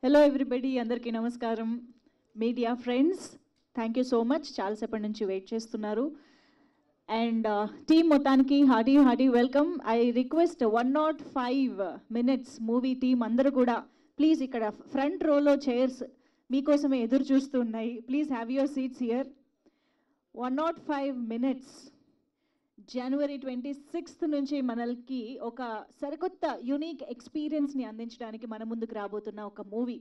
Hello everybody, అందరికీ నమస్కారం. Media friends, thank you so much. చాలాసేపటి నుంచి వెయిట్ చేస్తున్నారు. అండ్ టీమ్ మొత్తానికి hearty welcome. I request 105 minutes movie team అందరూ కూడా ప్లీజ్ ఇక్కడ ఫ్రంట్ రోలో చైర్స్ మీకోసమే ఎదురు చూస్తున్నాయి. Please have your seats here. 105 minutes January 26th నుంచి మనకి ఒక సరికొత్త యూనిక్ ఎక్స్పీరియన్స్ని అందించడానికి మన ముందుకు రాబోతున్న ఒక మూవీ.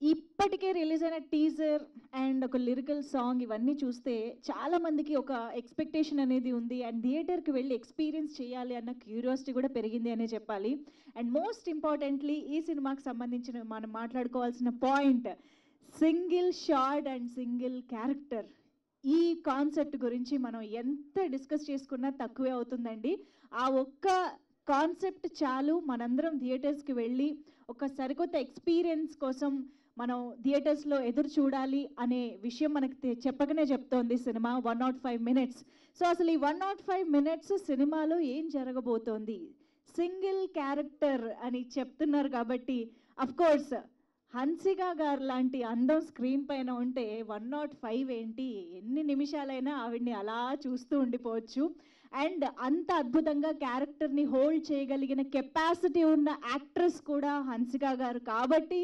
ఇప్పటికే రిలీజ్ అయిన టీజర్ అండ్ ఒక లిరికల్ సాంగ్ ఇవన్నీ చూస్తే చాలామందికి ఒక ఎక్స్పెక్టేషన్ అనేది ఉంది. అండ్ థియేటర్కి వెళ్ళి ఎక్స్పీరియన్స్ చేయాలి అన్న క్యూరియాసిటీ కూడా పెరిగింది అనే చెప్పాలి. అండ్ మోస్ట్ ఇంపార్టెంట్లీ ఈ సినిమాకి సంబంధించిన మనం మాట్లాడుకోవాల్సిన point single shot and single character. ఈ కాన్సెప్ట్ గురించి మనం ఎంత డిస్కస్ చేసుకున్నా తక్కువే అవుతుందండి. ఆ ఒక్క కాన్సెప్ట్ చాలు మనందరం థియేటర్స్కి వెళ్ళి ఒక సరికొత్త ఎక్స్పీరియన్స్ కోసం మనం థియేటర్స్లో ఎదురు చూడాలి అనే విషయం మనకు చెప్పకనే చెప్తోంది సినిమా 105 minutes. సో అసలు ఈ 105 minutes సినిమాలో ఏం జరగబోతోంది, సింగిల్ క్యారెక్టర్ అని చెప్తున్నారు కాబట్టి అఫ్కోర్స్ హన్సిక గారు లాంటి అందం స్క్రీన్ పైన ఉంటే 105 ఏంటి, ఎన్ని నిమిషాలైనా ఆవిడ్ని అలా చూస్తూ ఉండిపోవచ్చు. అండ్ అంత అద్భుతంగా క్యారెక్టర్ని హోల్డ్ చేయగలిగిన కెపాసిటీ ఉన్న యాక్ట్రెస్ కూడా హన్సిక గారు కాబట్టి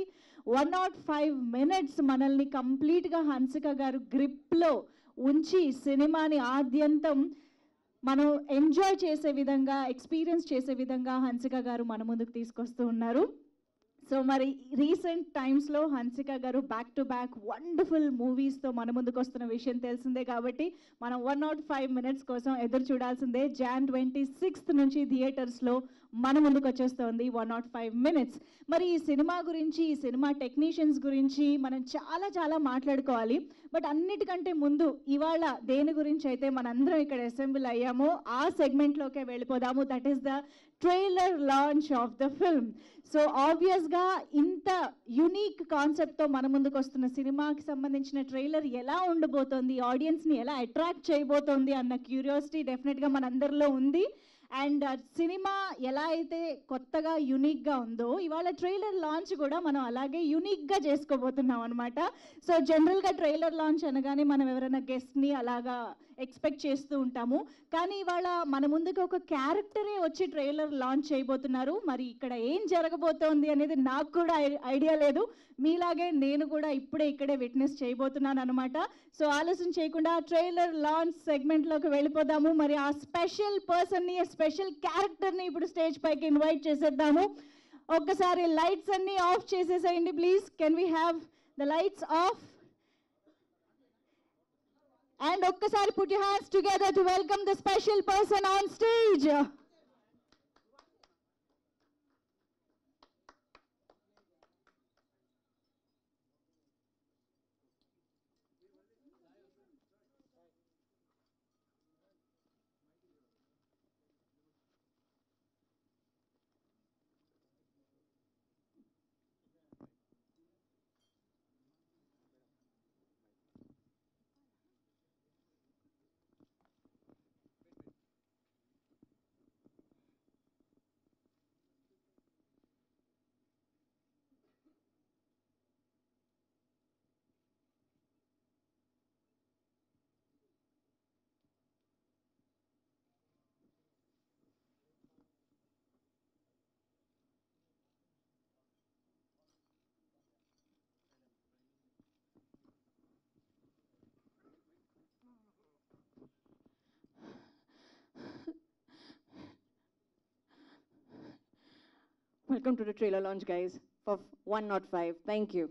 105 minutes మనల్ని కంప్లీట్గా హన్సిక గారు గ్రిప్లో ఉంచి సినిమాని ఆద్యంతం మనం ఎంజాయ్ చేసే విధంగా, ఎక్స్పీరియన్స్ చేసే విధంగా హన్సిక గారు మన ముందుకు తీసుకొస్తూ ఉన్నారు. సో మరి రీసెంట్ టైమ్స్లో హన్సిక గారు బ్యాక్ టు బ్యాక్ వండర్ఫుల్ మూవీస్తో మన ముందుకు వస్తున్న విషయం తెలిసిందే కాబట్టి మనం 105 minutes కోసం ఎదురు చూడాల్సిందే. Jan 26th నుంచి థియేటర్స్లో మన ముందుకు వచ్చేస్తోంది 105 minutes. మరి ఈ సినిమా గురించి, ఈ సినిమా టెక్నీషియన్స్ గురించి మనం చాలా మాట్లాడుకోవాలి. బట్ అన్నిటికంటే ముందు ఇవాళ దేని గురించి అయితే మనందరం ఇక్కడ అసెంబ్ల్ అయ్యామో ఆ సెగ్మెంట్లోకే వెళ్ళిపోదాము. That is the trailer launch of the film. So ఆబ్వియస్గా ఇంత యునీక్ కాన్సెప్ట్తో మన ముందుకు వస్తున్న సినిమాకి సంబంధించిన ట్రైలర్ ఎలా ఉండబోతోంది, ఆడియన్స్ని ఎలా అట్రాక్ట్ చేయబోతోంది అన్న క్యూరియాసిటీ డెఫినెట్గా మనందరిలో ఉంది. అండ్ సినిమా ఎలా అయితే కొత్తగా యునీక్గా ఉందో ఇవాళ ట్రైలర్ లాంచ్ కూడా మనం అలాగే యునీక్గా చేసుకోబోతున్నాం అనమాట. సో జనరల్గా ట్రైలర్ లాంచ్ అనగానే మనం ఎవరైనా గెస్ట్ని అలాగా ఎక్స్పెక్ట్ చేస్తూ ఉంటాము. కానీ ఇవాళ మన ముందుకు ఒక క్యారెక్టరే వచ్చి ట్రైలర్ లాంచ్ చేయబోతున్నారు. మరి ఇక్కడ ఏం జరగబోతోంది అనేది నాకు కూడా ఐడియా లేదు. మీలాగే నేను కూడా ఇక్కడే విట్నెస్ చేయబోతున్నాను అనమాట. సో ఆలస్యం చేయకుండా ట్రైలర్ లాంచ్ సెగ్మెంట్లోకి వెళ్ళిపోదాము. మరి ఆ స్పెషల్ పర్సన్ని, స్పెషల్ క్యారెక్టర్ని ఇప్పుడు స్టేజ్ పైకి ఇన్వైట్ చేసేద్దాము. ఒక్కసారి లైట్స్ అన్ని ఆఫ్ చేసేసేయండి please. Can we have the lights off? And ఒక్కసారి put your hands together to welcome the special person on stage. Welcome to the trailer launch, guys, of 105. Thank you.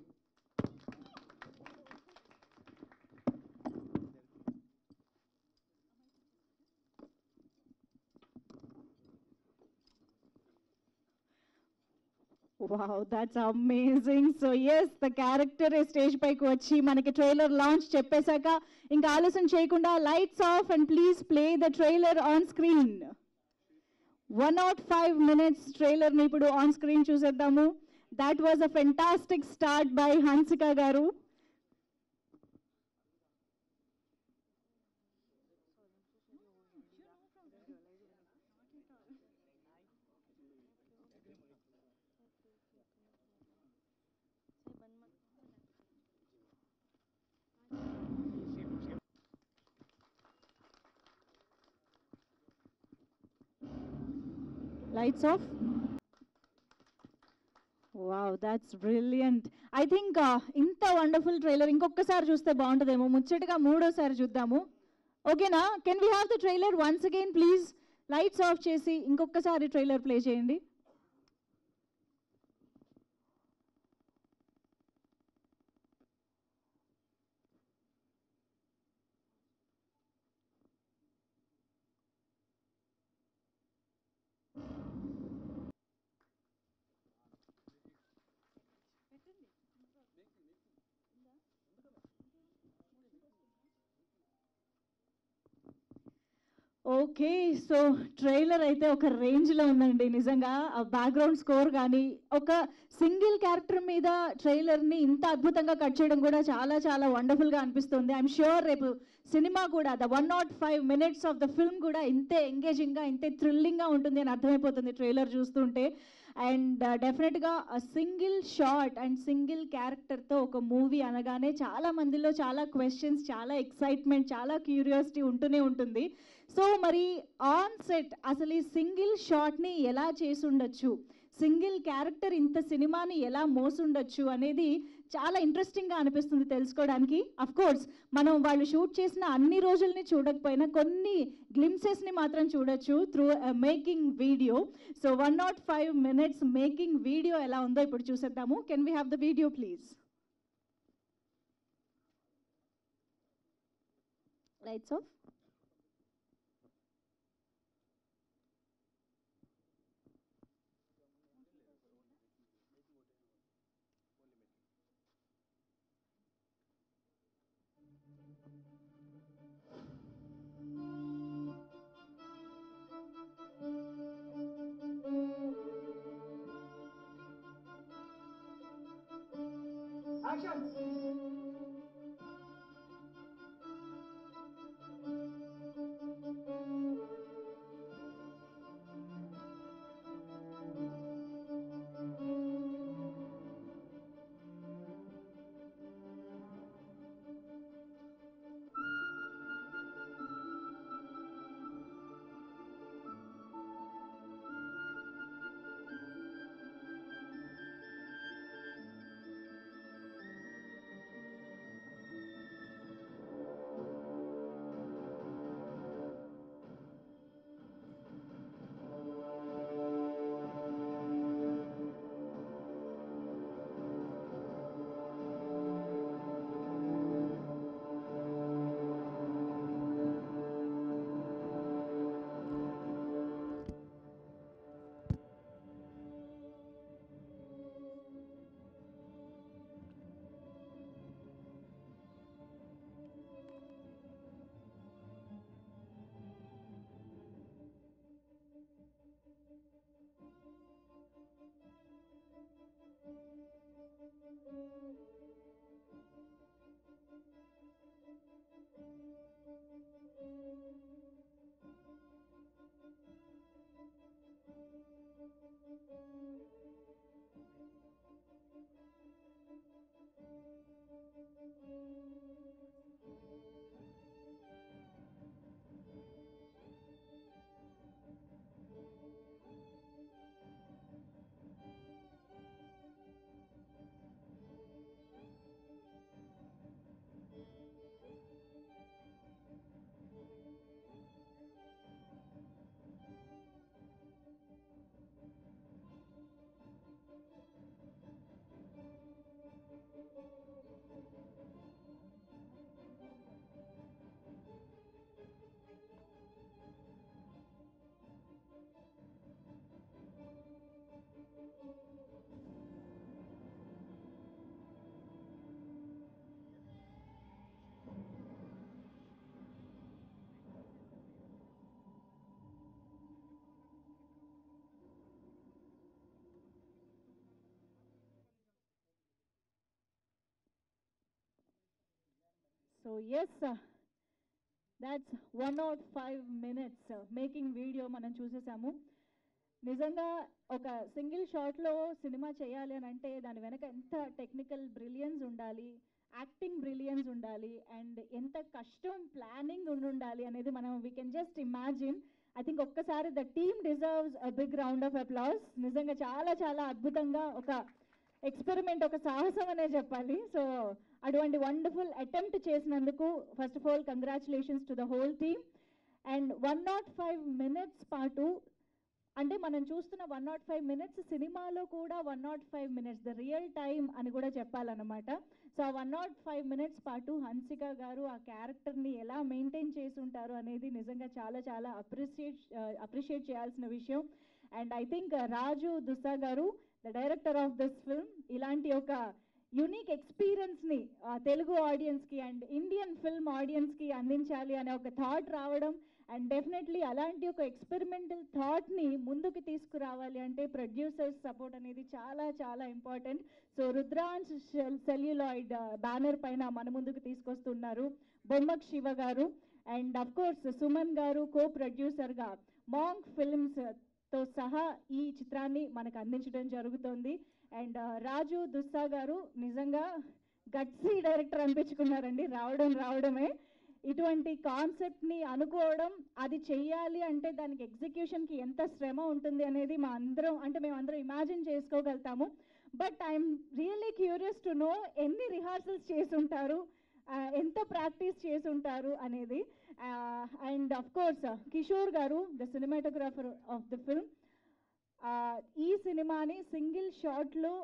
Wow, that's amazing. So yes, the character stage పైకి వచ్చి మనకి trailer launch చెప్పేశాక ఇంకా ఆలస్యం చేయకుండా lights off and please play the trailer on screen. 105 minutes ట్రైలర్ని ఇప్పుడు on screen చూసేద్దాము. That was a fantastic start by Hansika garu. Lights off. Wow, that's brilliant. I think ఇంత వండర్ఫుల్ ట్రైలర్ ఇంకొకసారి చూస్తే బాగుంటుందేమో. ముచ్చటగా మూడోసారి చూద్దాము. ఓకేనా? Can we have the trailer once again please? Lights off చేసి ఇంకొకసారి ట్రైలర్ ప్లే చేయండి. ఓకే, సో ట్రైలర్ అయితే ఒక రేంజ్లో ఉందండి నిజంగా. ఆ బ్యాక్గ్రౌండ్ స్కోర్ కానీ, ఒక సింగిల్ క్యారెక్టర్ మీద ట్రైలర్ని ఇంత అద్భుతంగా కట్ చేయడం కూడా చాలా చాలా వండర్ఫుల్గా అనిపిస్తుంది. ఐఎమ్ ష్యూర్ రేపు సినిమా కూడా the 105 minutes of the film కూడా ఇంతే ఎంగేజింగ్గా, ఇంతే థ్రిల్లింగ్గా ఉంటుంది అని అర్థమైపోతుంది ట్రైలర్ చూస్తుంటే. అండ్ డెఫినెట్గా సింగిల్ షాట్ అండ్ సింగిల్ క్యారెక్టర్తో ఒక మూవీ అనగానే చాలా మందిలో చాలా క్వశ్చన్స్, చాలా ఎక్సైట్మెంట్, చాలా క్యూరియాసిటీ ఉంటూనే ఉంటుంది. సో మరి ఆన్ సెట్ అసలు ఈ సింగిల్ షాట్ని ఎలా చేసి ఉండొచ్చు, సింగిల్ క్యారెక్టర్ ఇంత సినిమాని ఎలా మోసుండొచ్చు అనేది చాలా ఇంట్రెస్టింగ్గా అనిపిస్తుంది తెలుసుకోవడానికి. అఫ్ కోర్స్ మనం వాళ్ళు షూట్ చేసిన అన్ని రోజుల్ని చూడకపోయినా కొన్ని గ్లిమ్సెస్ని మాత్రం చూడొచ్చు through making video. So 105 minutes making video ఎలా ఉందో ఇప్పుడు చూసేద్దాము. Can we have the video please? Lights off. So yes, that's 105 minutes making video మనం చూసేసాము. నిజంగా ఒక సింగిల్ షాట్లో సినిమా చేయాలి అని అంటే దాని వెనక ఎంత టెక్నికల్ బ్రిలియన్స్ ఉండాలి, యాక్టింగ్ బ్రిలియన్స్ ఉండాలి, అండ్ ఎంత కష్టం ప్లానింగ్ ఉండాలి అనేది మనం we can just imagine. I think ఒక్కసారి the team deserves a big round of applause. నిజంగా చాలా చాలా అద్భుతంగా ఒక ఎక్స్పెరిమెంట్, ఒక సాహసం అనే చెప్పాలి. సో అటువంటి వండర్ఫుల్ అటెంప్ట్ చేసినందుకు first of all congratulations to the whole team. And 105 minutes పాటు, అంటే మనం చూస్తున్న 105 minutes సినిమాలో కూడా 105 minutes ద రియల్ టైమ్ అని కూడా చెప్పాలన్నమాట. సో ఆ 105 minutes పాటు హన్సిక గారు ఆ క్యారెక్టర్ని ఎలా మెయింటైన్ చేసి ఉంటారు అనేది నిజంగా చాలా చాలా అప్రిషియేట్ చేయాల్సిన విషయం. అండ్ ఐ థింక్ రాజు దుస్సా గారు, the director of this film, ఇలాంటి ఒక యూనిక్ ఎక్స్పీరియన్స్ని తెలుగు ఆడియన్స్కి అండ్ ఇండియన్ ఫిల్మ్ ఆడియన్స్కి అందించాలి అనే ఒక థాట్ రావడం, అండ్ డెఫినెట్లీ అలాంటి ఒక ఎక్స్పెరిమెంటల్ థాట్ని ముందుకు తీసుకురావాలి అంటే ప్రొడ్యూసర్స్ సపోర్ట్ అనేది చాలా చాలా important. So Rudransh celluloid banner పైన మన ముందుకు తీసుకొస్తున్నారు బొమ్మక్ శివ గారు. అండ్ అఫ్ కోర్స్ సుమన్ గారు కో ప్రొడ్యూసర్గా మాంక్ ఫిల్మ్స్తో సహా ఈ చిత్రాన్ని మనకు అందించడం జరుగుతుంది. అండ్ రాజు దుస్సా గారు నిజంగా గట్సీ డైరెక్టర్ అనిపించుకున్నారండి. రావడమే ఇటువంటి కాన్సెప్ట్ని అనుకోవడం, అది చెయ్యాలి అంటే దానికి ఎగ్జిక్యూషన్కి ఎంత శ్రమ ఉంటుంది అనేది మేమందరం ఇమాజిన్ చేసుకోగలుగుతాము. But I'm really curious to know ఎన్ని రిహార్సల్స్ చేసి ఉంటారు, ఎంత ప్రాక్టీస్ చేసి ఉంటారు అనేది. అండ్ అఫ్ కోర్స్ కిషోర్ గారు, the cinematographer of the film, ఈ సినిమాని సింగిల్ షాట్లో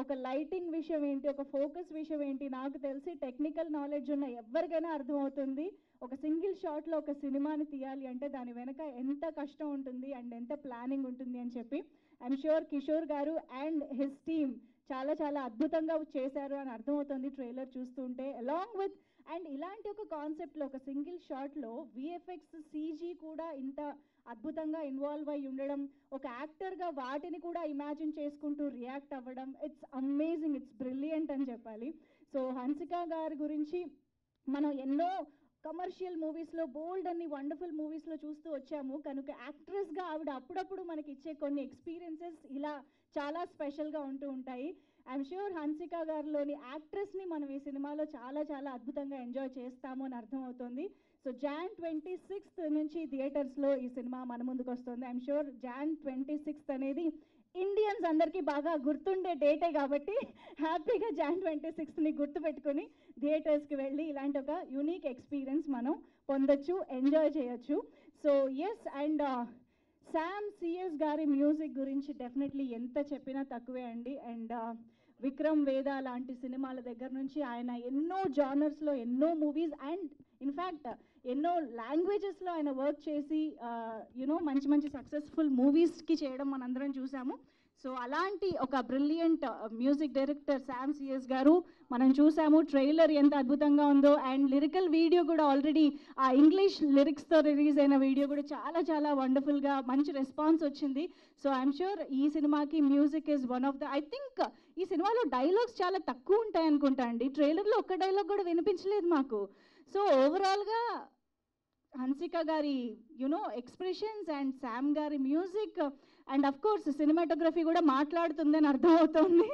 ఒక లైటింగ్ విషయం ఏంటి, ఒక ఫోకస్ విషయం ఏంటి, నాకు తెలిసి టెక్నికల్ నాలెడ్జ్ ఉన్న ఎవరికైనా అర్థమవుతుంది. ఒక సింగిల్ షాట్లో ఒక సినిమాని తీయాలి అంటే దాని వెనక ఎంత కష్టం ఉంటుంది అండ్ ఎంత ప్లానింగ్ ఉంటుంది అని చెప్పి ఐఎమ్ షూర్ కిషోర్ గారు అండ్ హిస్ టీమ్ చాలా చాలా అద్భుతంగా చేశారు అని అర్థమవుతుంది ట్రైలర్ చూస్తుంటే. అలాంగ్ విత్ అండ్ ఇలాంటి ఒక కాన్సెప్ట్లో ఒక సింగిల్ షాట్లో విఎఫ్ఎక్స్ సీజీ కూడా ఇంత అద్భుతంగా ఇన్వాల్వ్ అయి ఉండడం, ఒక యాక్టర్గా వాటిని కూడా ఇమాజిన్ చేసుకుంటూ రియాక్ట్ అవ్వడం, ఇట్స్ అమేజింగ్, ఇట్స్ బ్రిలియంట్ అని చెప్పాలి. సో హన్సిక గారి గురించి మనం ఎన్నో కమర్షియల్ మూవీస్లో బోల్డ్ అన్ని వండర్ఫుల్ మూవీస్లో చూస్తూ వచ్చాము. కనుక యాక్ట్రెస్గా ఆవిడ అప్పుడప్పుడు మనకి ఇచ్చే కొన్ని ఎక్స్పీరియన్సెస్ ఇలా చాలా స్పెషల్గా ఉంటూ ఉంటాయి. ఐఎమ్ ష్యూర్ హన్సిక గారిలోని యాక్ట్రెస్ని మనం ఈ సినిమాలో చాలా చాలా అద్భుతంగా ఎంజాయ్ చేస్తాము అని అర్థమవుతుంది. సో Jan 26th నుంచి థియేటర్స్లో ఈ సినిమా మన ముందుకు వస్తుంది. ఐఎమ్ షూర్ Jan 26th అనేది ఇండియన్స్ అందరికీ బాగా గుర్తుండే డేటే కాబట్టి హ్యాపీగా Jan 26th గుర్తుపెట్టుకొని థియేటర్స్కి వెళ్ళి ఇలాంటి ఒక యూనిక్ ఎక్స్పీరియన్స్ మనం పొందొచ్చు, ఎంజాయ్ చేయొచ్చు. So yes, and Sam CS గారి మ్యూజిక్ గురించి డెఫినెట్లీ ఎంత చెప్పినా తక్కువే అండి. అండ్ విక్రమ్ వేద లాంటి సినిమాల దగ్గర నుంచి ఆయన ఎన్నో జానర్స్లో ఎన్నో మూవీస్ అండ్ ఇన్ఫ్యాక్ట్ ఎన్నో లాంగ్వేజెస్లో ఆయన వర్క్ చేసి మంచి మంచి సక్సెస్ఫుల్ మూవీస్కి చేయడం మనందరం చూసాము. సో అలాంటి ఒక brilliant music director Sam CS గారు మనం చూసాము. ట్రైలర్ ఎంత అద్భుతంగా ఉందో, అండ్ లిరికల్ వీడియో కూడా ఆల్రెడీ ఆ ఇంగ్లీష్ లిరిక్స్తో రిలీజ్ అయిన వీడియో కూడా చాలా చాలా వండర్ఫుల్గా మంచి రెస్పాన్స్ వచ్చింది. సో ఐఎమ్ షూర్ ఈ సినిమాకి music is one of the, I think ఈ సినిమాలో డైలాగ్స్ చాలా తక్కువ ఉంటాయి అనుకుంటా అండి. ట్రైలర్లో ఒక్క డైలాగ్ కూడా వినిపించలేదు మాకు. సో ఓవరాల్గా హన్సిక గారి ఎక్స్ప్రెషన్స్ అండ్ శామ్ గారి music and of course cinematography కూడా మాట్లాడుతుందని అర్థమవుతుంది.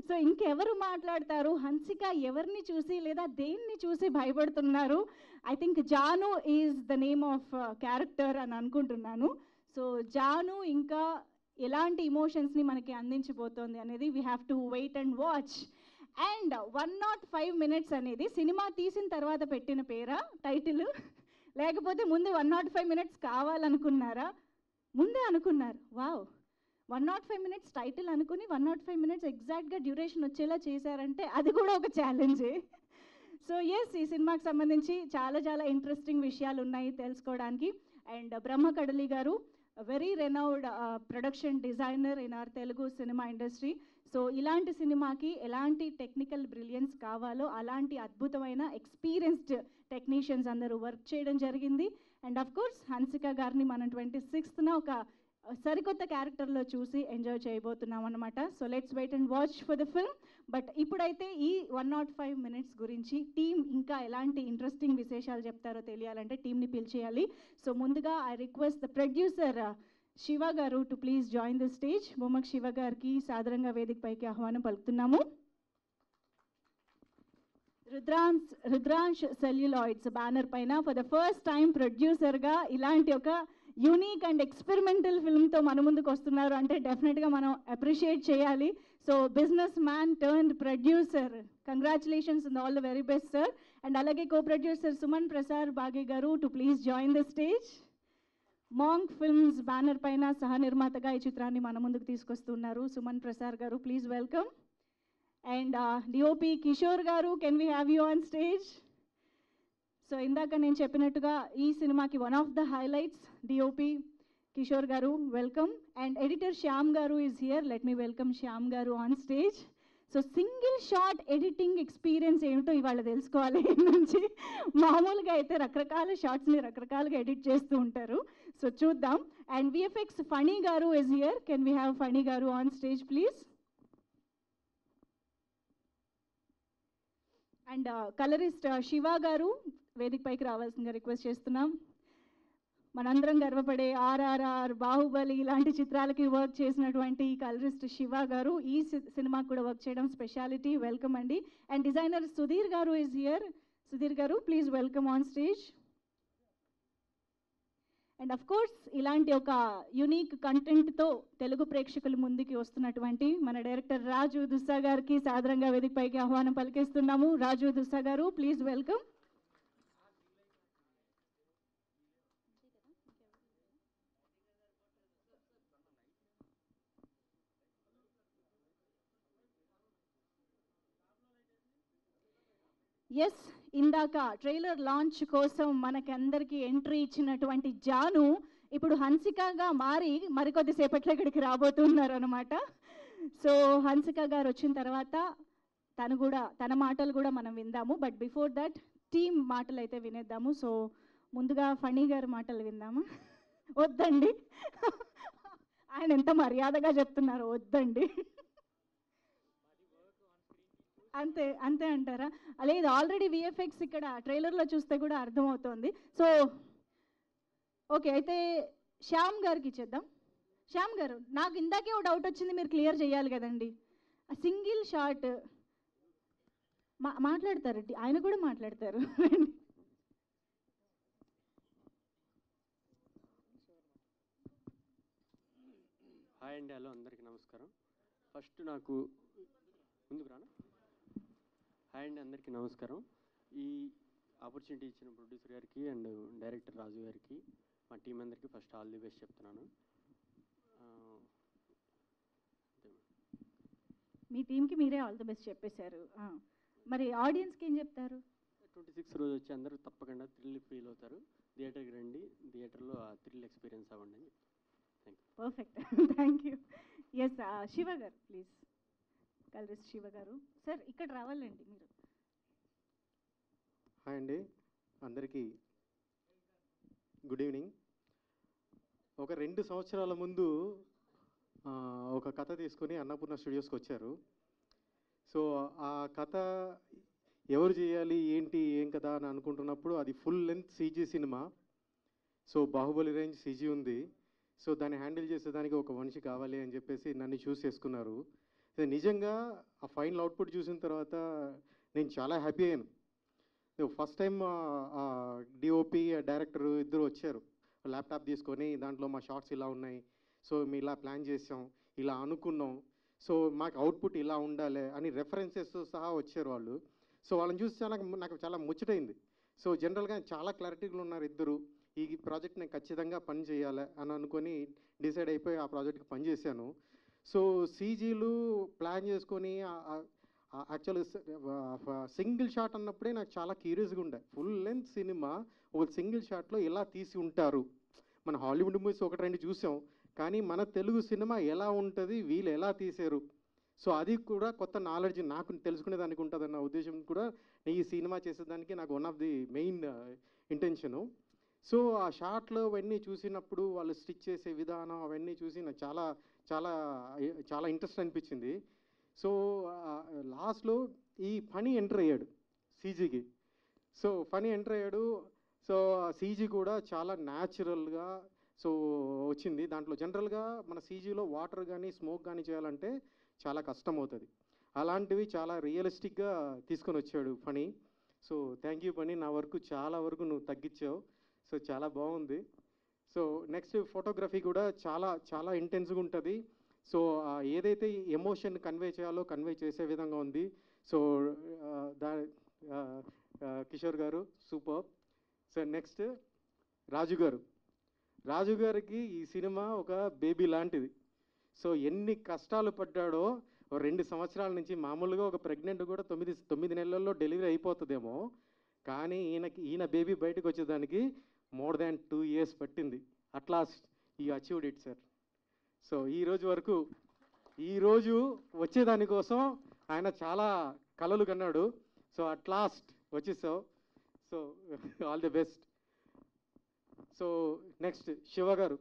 సో ఇంకెవరు మాట్లాడతారు? హన్సిక ఎవరిని చూసి లేదా దేన్ని చూసి భయపడుతున్నారు? I think Janu is the name of character అని అనుకుంటున్నాను. సో జాను ఇంకా ఎలాంటి ఇమోషన్స్ని మనకి అందించబోతోంది అనేది we have to wait and watch. And 105 minutes అనేది సినిమా తీసిన తర్వాత పెట్టిన పేరా టైటిల్, లేకపోతే ముందు 105 minutes కావాలనుకున్నారా? ముందే అనుకున్నారు. వావ్, 105 minutes టైటిల్ అనుకుని 105 minutes ఎగ్జాక్ట్గా డ్యూరేషన్ వచ్చేలా చేశారంటే అది కూడా ఒక ఛాలెంజే. సో ఎస్, ఈ సినిమాకి సంబంధించి చాలా చాలా ఇంట్రెస్టింగ్ విషయాలు ఉన్నాయి తెలుసుకోవడానికి. అండ్ బ్రహ్మ కడలి గారు very renowned production designer in our Telugu cinema industry. So ఇలాంటి సినిమాకి ఎలాంటి టెక్నికల్ బ్రిలియన్స్ కావాలో అలాంటి అద్భుతమైన ఎక్స్పీరియన్స్డ్ టెక్నీషియన్స్ అందరూ వర్క్ చేయడం జరిగింది. అండ్ అఫ్ కోర్స్ హన్సిక గారిని మనం 26th ఒక సరికొత్త క్యారెక్టర్లో చూసి ఎంజాయ్ చేయబోతున్నాం అనమాట. So let's wait and watch for the film. But ఇప్పుడైతే ఈ 105 minutes గురించి టీమ్ ఇంకా ఎలాంటి ఇంట్రెస్టింగ్ విశేషాలు చెప్తారో తెలియాలంటే టీమ్ని పిలిచేయాలి. సో ముందుగా I request the producer Shiva garu to please join the stage. Bommak Shiva గారికి సాదరంగా వేదిక పైకి ఆహ్వానం పలుకుతున్నాము. రుద్రాంశ్ సెల్యులాయిడ్స్ బ్యానర్ పైన ఫర్ ద ఫస్ట్ టైం ప్రొడ్యూసర్గా ఇలాంటి ఒక యూనిక్ అండ్ ఎక్స్పెరిమెంటల్ ఫిల్మ్తో మన ముందుకు వస్తున్నారు అంటే డెఫినెట్గా మనం అప్రిషియేట్ చేయాలి. So business man turned producer, congratulations and all the very best sir. And అలాగే కో ప్రొడ్యూసర్ సుమన్ ప్రసాద్ బాగే గారు to please join the stage. Monk films banner పైన సహ నిర్మాతగా ఈ చిత్రాన్ని మన ముందుకు తీసుకొస్తున్నారు Suman Prasad garu, please welcome. And DOP Kishore garu, can we have you on stage? So ఇందాక నేను చెప్పినట్టుగా ఈ సినిమాకి one of the highlights DOP Kishore garu, welcome. And editor Shyam garu is here, let me welcome Shyam garu on stage. So single shot editing experience ఏమిటో ఇవాళ తెలుసుకోవాలి నుంచి. మామూలుగా అయితే రకరకాల షార్ట్స్ని రకరకాలుగా ఎడిట్ చేస్తూ ఉంటారు, సో చూద్దాం. And VFX Phani garu is here, can we have Phani garu on stage please? And colourist Shiva garu వేదిక పైకి రావాల్సిందిగా రిక్వెస్ట్ చేస్తున్నాం. మనందరం గర్వపడే ఆర్ఆర్ఆర్, బాహుబలి ఇలాంటి చిత్రాలకి వర్క్ చేసినటువంటి కలరిస్ట్ శివ గారు ఈ సినిమాకి కూడా వర్క్ చేయడం స్పెషాలిటీ, వెల్కమ్ అండి. అండ్ డిజైనర్ సుధీర్ గారు ఈజ్ హియర్, సుధీర్ గారు please welcome on stage. And of course ఇలాంటి ఒక యూనిక్ కంటెంట్తో తెలుగు ప్రేక్షకుల ముందుకి వస్తున్నటువంటి మన డైరెక్టర్ రాజు దుస్సా గారికి సాదరంగా వేదిక పైకి ఆహ్వానం పలికిస్తున్నాము. రాజు దుస్సా గారు ప్లీజ్ వెల్కమ్. ఎస్, ఇందాక ట్రైలర్ లాంచ్ కోసం మనకందరికీ ఎంట్రీ ఇచ్చినటువంటి జాను ఇప్పుడు హన్సికగా మారి మరికొద్ది సేపట్లో ఇక్కడికి రాబోతున్నారు అనమాట. సో హన్సిక గారు వచ్చిన తర్వాత తన మాటలు కూడా మనం విందాము. బట్ బిఫోర్ దట్ టీమ్ మాటలు అయితే వినేద్దాము. సో ముందుగా ఫణి గారి మాటలు విందామా? వద్దండి, ఆయన ఎంత మర్యాదగా చెప్తున్నారు, వద్దండి. అంతే అంతే అంటారా? లేదు, ఆల్రెడీ విఎఫ్ఎక్స్ ఇక్కడ ట్రైలర్లో చూస్తే కూడా అర్థమవుతోంది. సో ఓకే, అయితే శ్యామ్ గారికి ఇచ్చేద్దాం. శ్యామ్ గారు, నాకు ఇందాకే ఒక డౌట్ వచ్చింది, మీరు క్లియర్ చేయాలి కదండి. ఆ సింగిల్ షాట్ మాట్లాడతారు, ఆయన కూడా మాట్లాడతారు. హాయ్ అండి, హలో, అందరికీ నమస్కారం. ఫస్ట్ నాకు ముందుకు రానా? హాయ్ అండి, అందరికీ నమస్కారం. ఈ ఆపర్చునిటీ ఇచ్చిన ప్రొడ్యూసర్ గారికి అండ్ డైరెక్టర్ రాజు గారికి, మా టీం అందరికీ ఫస్ట్ ఆల్ ది బెస్ట్ చెప్తున్నాను. మీ టీంకి మీరే ఆల్ ది బెస్ట్ చెప్పేశారు, మరి ఆడియన్స్కి ఏం చెప్తారు? 26 రోజు వచ్చి అందరూ తప్పకుండా థ్రిల్ ఫీల్ అవుతారు. థియేటర్కి రండి, థియేటర్లో ఆ థ్రిల్ ఎక్స్పీరియన్స్ అవ్వండి అని చెప్తాను. Thank you. Perfect, thank you. Yes, Shiva గారు ప్లీజ్. కలరిస్ట్ శివ గారు సార్ ఇక్కడ రావాలండి మీరు. హాయ్ అండి, అందరికీ గుడ్ ఈవినింగ్. ఒక 2 సంవత్సరాల ముందు ఒక కథ తీసుకొని అన్నపూర్ణ స్టూడియోస్కి వచ్చారు. సో ఆ కథ ఎవరు చేయాలి ఏంటి ఏం కదా అని అనుకుంటున్నప్పుడు అది full length CG cinema. So Baahubali range CG ఉంది. సో దాన్ని హ్యాండిల్ చేసేదానికి ఒక మనిషి కావాలి అని చెప్పేసి నన్ను చూస్ చేసుకున్నారు. నిజంగా ఆ ఫైనల్ అవుట్పుట్ చూసిన తర్వాత నేను చాలా హ్యాపీ అయ్యాను. ఫస్ట్ టైం డిఓపి డైరెక్టర్ ఇద్దరు వచ్చారు ల్యాప్టాప్ తీసుకొని, దాంట్లో మా షార్ట్స్ ఇలా ఉన్నాయి, సో మేము ఇలా ప్లాన్ చేసాం, ఇలా అనుకున్నాం, సో మాకు అవుట్పుట్ ఇలా ఉండాలి అని రెఫరెన్సెస్ సహా వచ్చారు వాళ్ళు. సో వాళ్ళని చూసి నాకు చాలా ముచ్చటైంది. సో జనరల్గా చాలా క్లారిటీగా ఉన్నారు ఇద్దరు. ఈ ప్రాజెక్ట్ నేను ఖచ్చితంగా పని చేయాలి అని అనుకొని డిసైడ్ అయిపోయి ఆ ప్రాజెక్ట్కి పనిచేశాను. సో సీజీలు ప్లాన్ చేసుకొని యాక్చువల్ సింగిల్ షాట్ అన్నప్పుడే నాకు చాలా క్యూరియస్గా ఉండే. ఫుల్ లెంత్ సినిమా ఒక సింగిల్ షాట్లో ఎలా తీసి ఉంటారు. మన హాలీవుడ్ మూవీస్ 1-2 చూసాం, కానీ మన తెలుగు సినిమా ఎలా ఉంటుంది, వీళ్ళు ఎలా తీశారు, సో అది కూడా కొత్త నాలెడ్జ్ నాకు తెలుసుకునేదానికి ఉంటుందన్న ఉద్దేశం కూడా ఈ సినిమా చేసేదానికి నాకు one of the main intention. So ఆ షార్ట్లు అవన్నీ చూసినప్పుడు వాళ్ళు స్టిచ్ చేసే విధానం అవన్నీ చూసి నాకు చాలా చాలా చాలా ఇంట్రెస్ట్ అనిపించింది. సో లాస్ట్లో ఈ ఫణి ఎంటర్ అయ్యాడు సీజీకి. సో ఫణి ఎంటర్ అయ్యాడు. సో సీజీ కూడా చాలా న్యాచురల్గా సో వచ్చింది. దాంట్లో జనరల్గా మన సీజీలో వాటర్ కానీ స్మోక్ కానీ చేయాలంటే చాలా కష్టం అవుతుంది. అలాంటివి చాలా రియలిస్టిక్గా తీసుకొని వచ్చాడు Phani. So thank you Phani, నా వరకు చాలా వరకు నువ్వు తగ్గించావు. సో చాలా బాగుంది. సో నెక్స్ట్ ఫోటోగ్రఫీ కూడా చాలా చాలా ఇంటెన్స్గా ఉంటుంది. సో ఏదైతే ఎమోషన్ కన్వే చేయాలో కన్వే చేసే విధంగా ఉంది. సో దా కిషోర్ గారు సూపర్. సో నెక్స్ట్ రాజు గారు. రాజు గారికి ఈ సినిమా ఒక బేబీ లాంటిది. సో ఎన్ని కష్టాలు పడ్డాడో 2 సంవత్సరాల నుంచి. మామూలుగా ఒక ప్రెగ్నెంట్ కూడా 9 నెలల్లో డెలివరీ అయిపోతుందేమో, కానీ ఈయన బేబీ బయటకు వచ్చేదానికి మోర్ దాన్ 2 years పట్టింది. అట్ లాస్ట్ ఈ అచీవ్డ్ ఇట్ సార్. సో ఈరోజు వచ్చేదానికోసం ఆయన చాలా కలలు కన్నాడు. సో అట్ లాస్ట్ వచ్చేసావు. So all the best. So next Shiva గారు.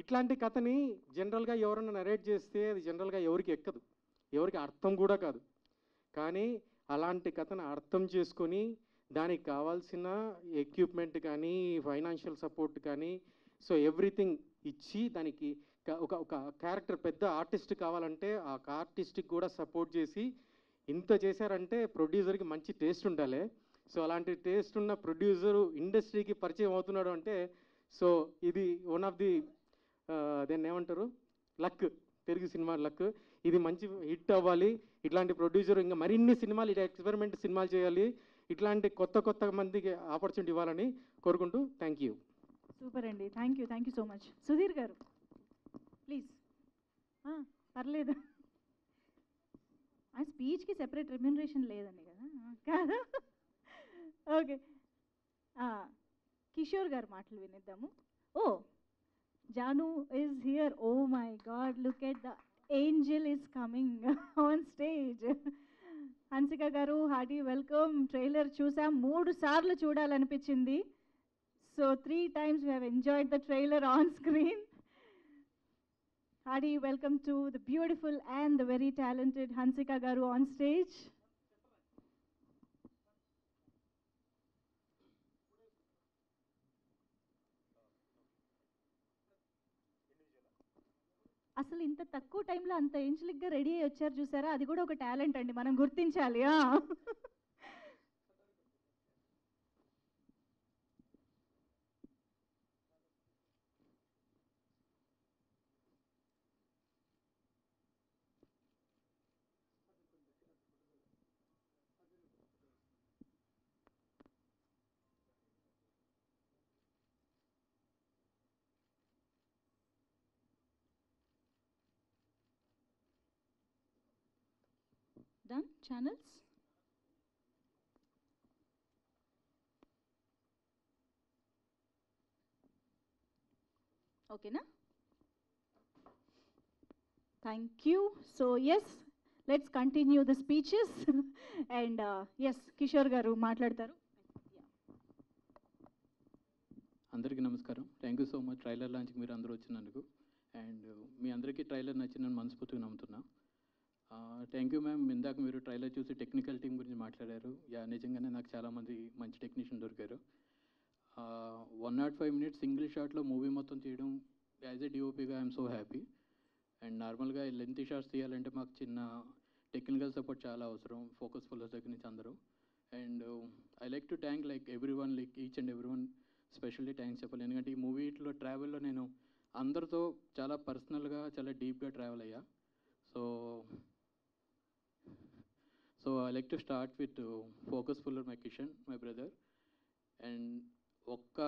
ఇట్లాంటి కథని జనరల్గా ఎవరన్నా నరేట్ చేస్తే అది జనరల్గా ఎవరికి ఎక్కదు, ఎవరికి అర్థం కూడా కాదు. కానీ అలాంటి కథను అర్థం చేసుకొని దానికి కావాల్సిన ఎక్విప్మెంట్ కానీ ఫైనాన్షియల్ సపోర్ట్ కానీ సో ఎవ్రీథింగ్ ఇచ్చి దానికి ఒక క్యారెక్టర్ పెద్ద ఆర్టిస్ట్ కావాలంటే ఆ ఆర్టిస్ట్కి కూడా సపోర్ట్ చేసి ఇంత చేశారంటే ప్రొడ్యూసర్కి మంచి టేస్ట్ ఉండాలి. సో అలాంటి టేస్ట్ ఉన్న ప్రొడ్యూసరు ఇండస్ట్రీకి పరిచయం అవుతున్నాడు అంటే సో ఇది వన్ ఆఫ్ ది దాన్ని ఏమంటారు లక్, తెలుగు సినిమా లక్. ఇది మంచి హిట్ అవ్వాలి. ఇట్లాంటి ప్రొడ్యూసర్ ఇంకా మరిన్ని సినిమాలు ఇట్లా ఎక్స్పెరిమెంట్ సినిమాలు చేయాలి. ఇట్లాంటి కొత్త మందికి ఆపర్చునిటీ ఇవ్వాలని కోరుకుంటూ థ్యాంక్ యూ. సూపర్ అండి. Thank you so much. Sudheer గారు ప్లీజ్. పర్లేదు, ఆ స్పీచ్కి సెపరేట్ రెమ్యూనరేషన్ లేదండి కదా కాదా? ఓకే, కిషోర్ గారు మాటలు వినిద్దాము. ఓ Janu is here. Oh my God, look at the angel is coming on stage. Hansika garu, hearty welcome. Trailer chusam 3 సార్లు చూడాలనిపించింది. So 3 times we have enjoyed the trailer on screen. Hearty welcome to the beautiful and the very talented Hansika garu on stage. అసలు ఇంత తక్కువ టైంలో అంత ఏంజలిక్గా ready అయ్యి వచ్చారు చూసారా, అది కూడా ఒక టాలెంట్ అండి, మనం గుర్తించాలి. Done? Channels? Okay, na? Thank you. So yes, let's continue the speeches. And yes, Kishore garu మాట్లాడతారు. అందరికీ నమస్కారం. Thank you so much trailer లాంచ్కి మీరు అందరూ వచ్చినందుకు. అండ్ మీ అందరికీ ట్రైలర్ నచ్చిందని మనస్ఫూర్తిగా నమ్ముతున్నా. Thank you ma'am. ఇందాక మీరు ట్రైలర్ చూసి టెక్నికల్ టీం గురించి మాట్లాడారు. నిజంగానే నాకు చాలామంది మంచి టెక్నీషియన్ దొరికారు. 105 minutes సింగిల్ షాట్లో మూవీ మొత్తం తీయడం యాజ్ ఎ డిఓపిగా ఐఎమ్ సో హ్యాపీ. అండ్ నార్మల్గా లెంతీ షాట్స్ తీయాలంటే మాకు చిన్న టెక్నికల్ సపోర్ట్ చాలా అవసరం, ఫోకస్ ఫుల్లర్స్ దగ్గర నుంచి అందరూ. And I like to thank everyone, each and everyone specially thanks చెప్పాలి. ఎందుకంటే ఈ మూవీలో ట్రావెల్లో నేను అందరితో చాలా పర్సనల్గా చాలా డీప్గా ట్రావెల్ అయ్యా. So I like to start with focus fuller my Kishan, my brother. And ఒక్క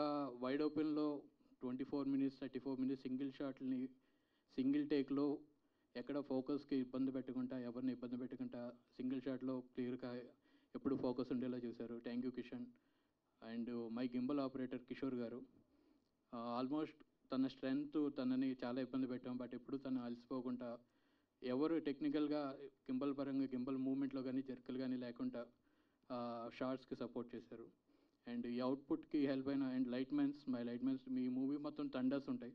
వైడ్ ఓపెన్లో 24 minutes 34 minutes సింగిల్ షాట్ని సింగిల్ టేక్లో ఎక్కడ ఫోకస్కి ఇబ్బంది పెట్టకుండా, ఎవరిని ఇబ్బంది పెట్టకుండా సింగిల్ షాట్లో క్లియర్గా ఎప్పుడు ఫోకస్ ఉండేలా చూశారు. Thank you Kishan. And my gimbal operator Kishore గారు. ఆల్మోస్ట్ తన స్ట్రెంగ్త్ తనని చాలా ఇబ్బంది పెట్టాం, బట్ ఎప్పుడు తను అలసిపోకుండా ఎవరు టెక్నికల్గా గింబల్ పరంగా గింబల్ మూమెంట్లో కానీ జర్కలు కానీ లేకుండా షార్ట్స్కి సపోర్ట్ చేశారు. అండ్ ఈ అవుట్పుట్కి హెల్ప్ అయిన and my light man's me movie మొత్తం థండర్స్ ఉంటాయి.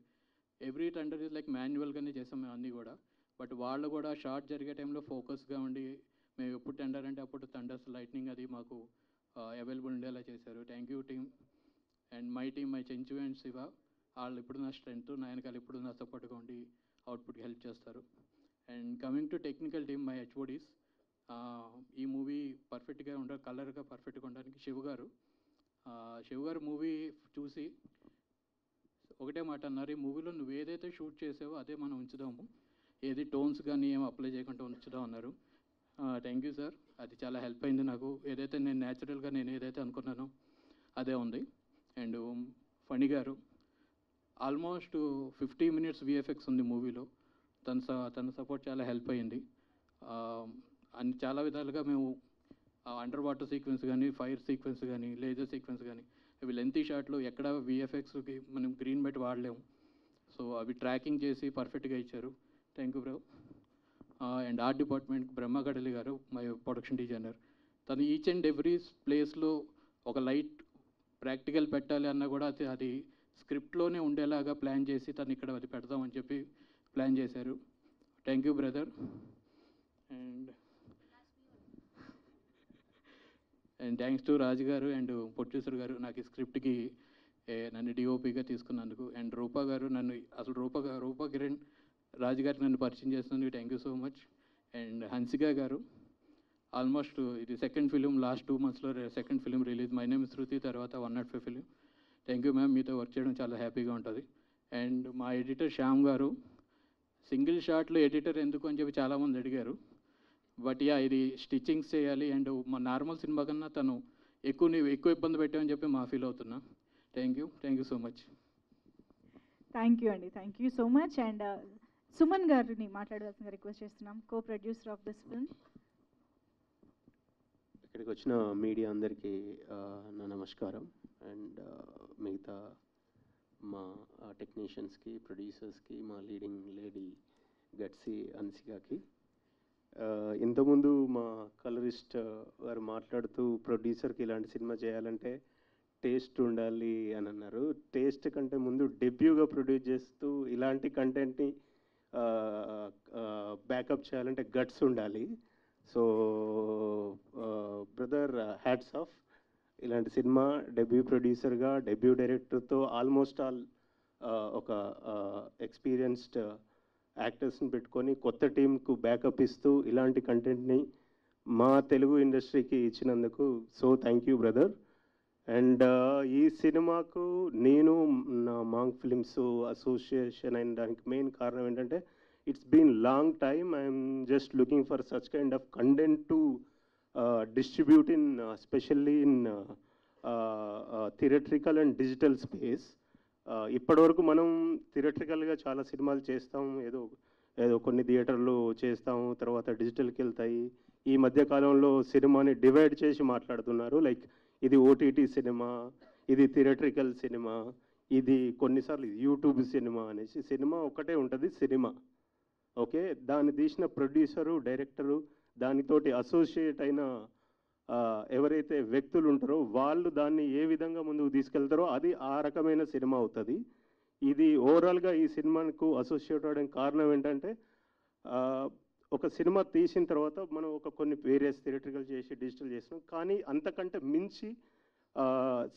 ఎవ్రీ థండర్ ఇస్ లైక్ మాన్యువల్గానే చేసాం మేము అన్నీ కూడా. బట్ వాళ్ళు కూడా షార్ట్ జరిగే టైంలో ఫోకస్గా ఉండి మేము ఎప్పుడు టెండర్ అంటే అప్పుడు థండర్స్ లైట్నింగ్ అది మాకు అవైలబుల్ ఉండేలా చేశారు. Thank you team. And my team, my Chenchu and Shiva, వాళ్ళు ఇప్పుడు నా స్ట్రెంగ్త్, నాయనకాలు ఇప్పుడు నా సపోర్ట్గా ఉండి అవుట్పుట్కి హెల్ప్ చేస్తారు. And coming to technical team, my HODs, ఈ మూవీ పర్ఫెక్ట్గా కలర్గా పర్ఫెక్ట్గా ఉండడానికి శివ గారు మూవీ చూసి ఒకటే మాట అన్నారు, ఈ మూవీలో నువ్వు ఏదైతే షూట్ చేసావో అదే మనం ఉంచుదాము, ఏది టోన్స్ కానీ ఏం అప్లై చేయకుండా ఉంచుదాం అన్నారు. థ్యాంక్ యూ సార్, అది చాలా హెల్ప్ అయింది నాకు. ఏదైతే నేను న్యాచురల్గా నేను ఏదైతే అనుకున్నానో అదే ఉంది. అండ్ ఫణి గారు ఆల్మోస్ట్ 50 minutes విఎఫ్ఎక్స్ ఉంది మూవీలో. తన సపోర్ట్ చాలా హెల్ప్ అయ్యింది. అన్ని చాలా విధాలుగా మేము అండర్ వాటర్ సీక్వెన్స్ కానీ, ఫైర్ సీక్వెన్స్ కానీ, లేజర్ సీక్వెన్స్ కానీ, అవి లెంతీ షాట్లు ఎక్కడ విఎఫ్ఎక్స్కి మనం గ్రీన్ బెట్ వాడలేము. సో అవి ట్రాకింగ్ చేసి పర్ఫెక్ట్గా ఇచ్చారు. Thank you bro. And art department Brahmakadali garu, my production designer, తను ఈచ్ అండ్ ఎవ్రీ ప్లేస్లో ఒక లైట్ ప్రాక్టికల్ పెట్టాలి అన్నా కూడా అది స్క్రిప్ట్లోనే ఉండేలాగా ప్లాన్ చేసి తను ఇక్కడ అది పెడదామని చెప్పి ప్లాన్ చేశారు. Thank you brother. And thanks to Raju garu and producer గారు నాకు ఈ స్క్రిప్ట్కి నన్ను డిఓపిగా తీసుకున్నందుకు. అండ్ రూపా గారు నన్ను అసలు రూపా కిరణ్ రాజు గారికి నన్ను పరిచయం చేసినందుకు thank you so much. And Hansika garu, almost ఇది సెకండ్ ఫిలిం, లాస్ట్ 2 monthsలో second film release. My name Shruti తర్వాత 105 ఫిలిం. థ్యాంక్ యూ మ్యామ్, మీతో వర్క్ చేయడం చాలా హ్యాపీగా ఉంటుంది. అండ్ మా ఎడిటర్ శ్యామ్ గారు, సింగిల్ షాట్లో ఎడిటర్ ఎందుకు అని చెప్పి చాలామంది అడిగారు. బట్ ఇది స్టిచ్చింగ్స్ చేయాలి అండ్ మా నార్మల్ సినిమా కన్నా తను ఎక్కువ ఇబ్బంది పెట్టామని చెప్పి మా ఫీల్ అవుతున్నా. Thank you so much. Thank you అండి, thank you so much. And Suman గారిని మాట్లాడవలసిందిగా రిక్వెస్ట్ చేస్తున్నాం, co producer of this film. ఇక్కడికి వచ్చిన మీడియా అందరికీ నా నమస్కారం. అండ్ మిగతా మా టెక్నీషియన్స్కి, ప్రొడ్యూసర్స్కి, మా లీడింగ్ లేడీ గట్సి హన్సికకి. ఇంతకుముందు మా కలరిస్ట్ వారు మాట్లాడుతూ ప్రొడ్యూసర్కి ఇలాంటి సినిమా చేయాలంటే టేస్ట్ ఉండాలి అని అన్నారు. టేస్ట్ కంటే ముందు డెబ్యూగా ప్రొడ్యూస్ చేస్తూ ఇలాంటి కంటెంట్ని బ్యాకప్ చేయాలంటే గట్స్ ఉండాలి. So brother, hats off. ఇలాంటి సినిమా డెబ్యూ ప్రొడ్యూసర్గా, డెబ్యూ డైరెక్టర్తో ఆల్మోస్ట్ ఆల్ ఒక ఎక్స్పీరియన్స్డ్ యాక్టర్స్ని పెట్టుకొని కొత్త టీంకు బ్యాకప్ ఇస్తూ ఇలాంటి కంటెంట్ని మా తెలుగు ఇండస్ట్రీకి ఇచ్చినందుకు so thank you brother. And ఈ సినిమాకు నేను నా మాంగ్ ఫిలిమ్స్ అసోసియేషన్ అయిన దానికి మెయిన్ కారణం ఏంటంటే it's been long time. I'm just looking for such kind of content to distribute in especially in theatrical and digital space. ఇప్పటివరకు మనం థియేట్రికల్గా చాలా సినిమాలు చేస్తాం, ఏదో కొన్ని థియేటర్లు చేస్తాము, తర్వాత డిజిటల్కి వెళ్తాయి. ఈ మధ్య కాలంలో సినిమాని డివైడ్ చేసి మాట్లాడుతున్నారు. లైక్ ఇది ఓటీటీ సినిమా, ఇది థియేట్రికల్ సినిమా, ఇది కొన్నిసార్లు యూట్యూబ్ సినిమా అనేసి. సినిమా ఒకటే ఉంటుంది, సినిమా. ఓకే, దాన్ని తీసిన ప్రొడ్యూసరు, డైరెక్టరు, దానితోటి అసోసియేట్ అయిన ఎవరైతే వ్యక్తులు ఉంటారో వాళ్ళు దాన్ని ఏ విధంగా ముందుకు తీసుకెళ్తారో అది ఆ రకమైన సినిమా అవుతుంది. ఇది ఓవరాల్గా ఈ సినిమాకు అసోసియేట్ అవ్వడానికి కారణం ఏంటంటే ఒక సినిమా తీసిన తర్వాత మనం కొన్ని వేరియస్ థియేట్రికల్ చేసి డిజిటల్ చేసినాం, కానీ అంతకంటే మించి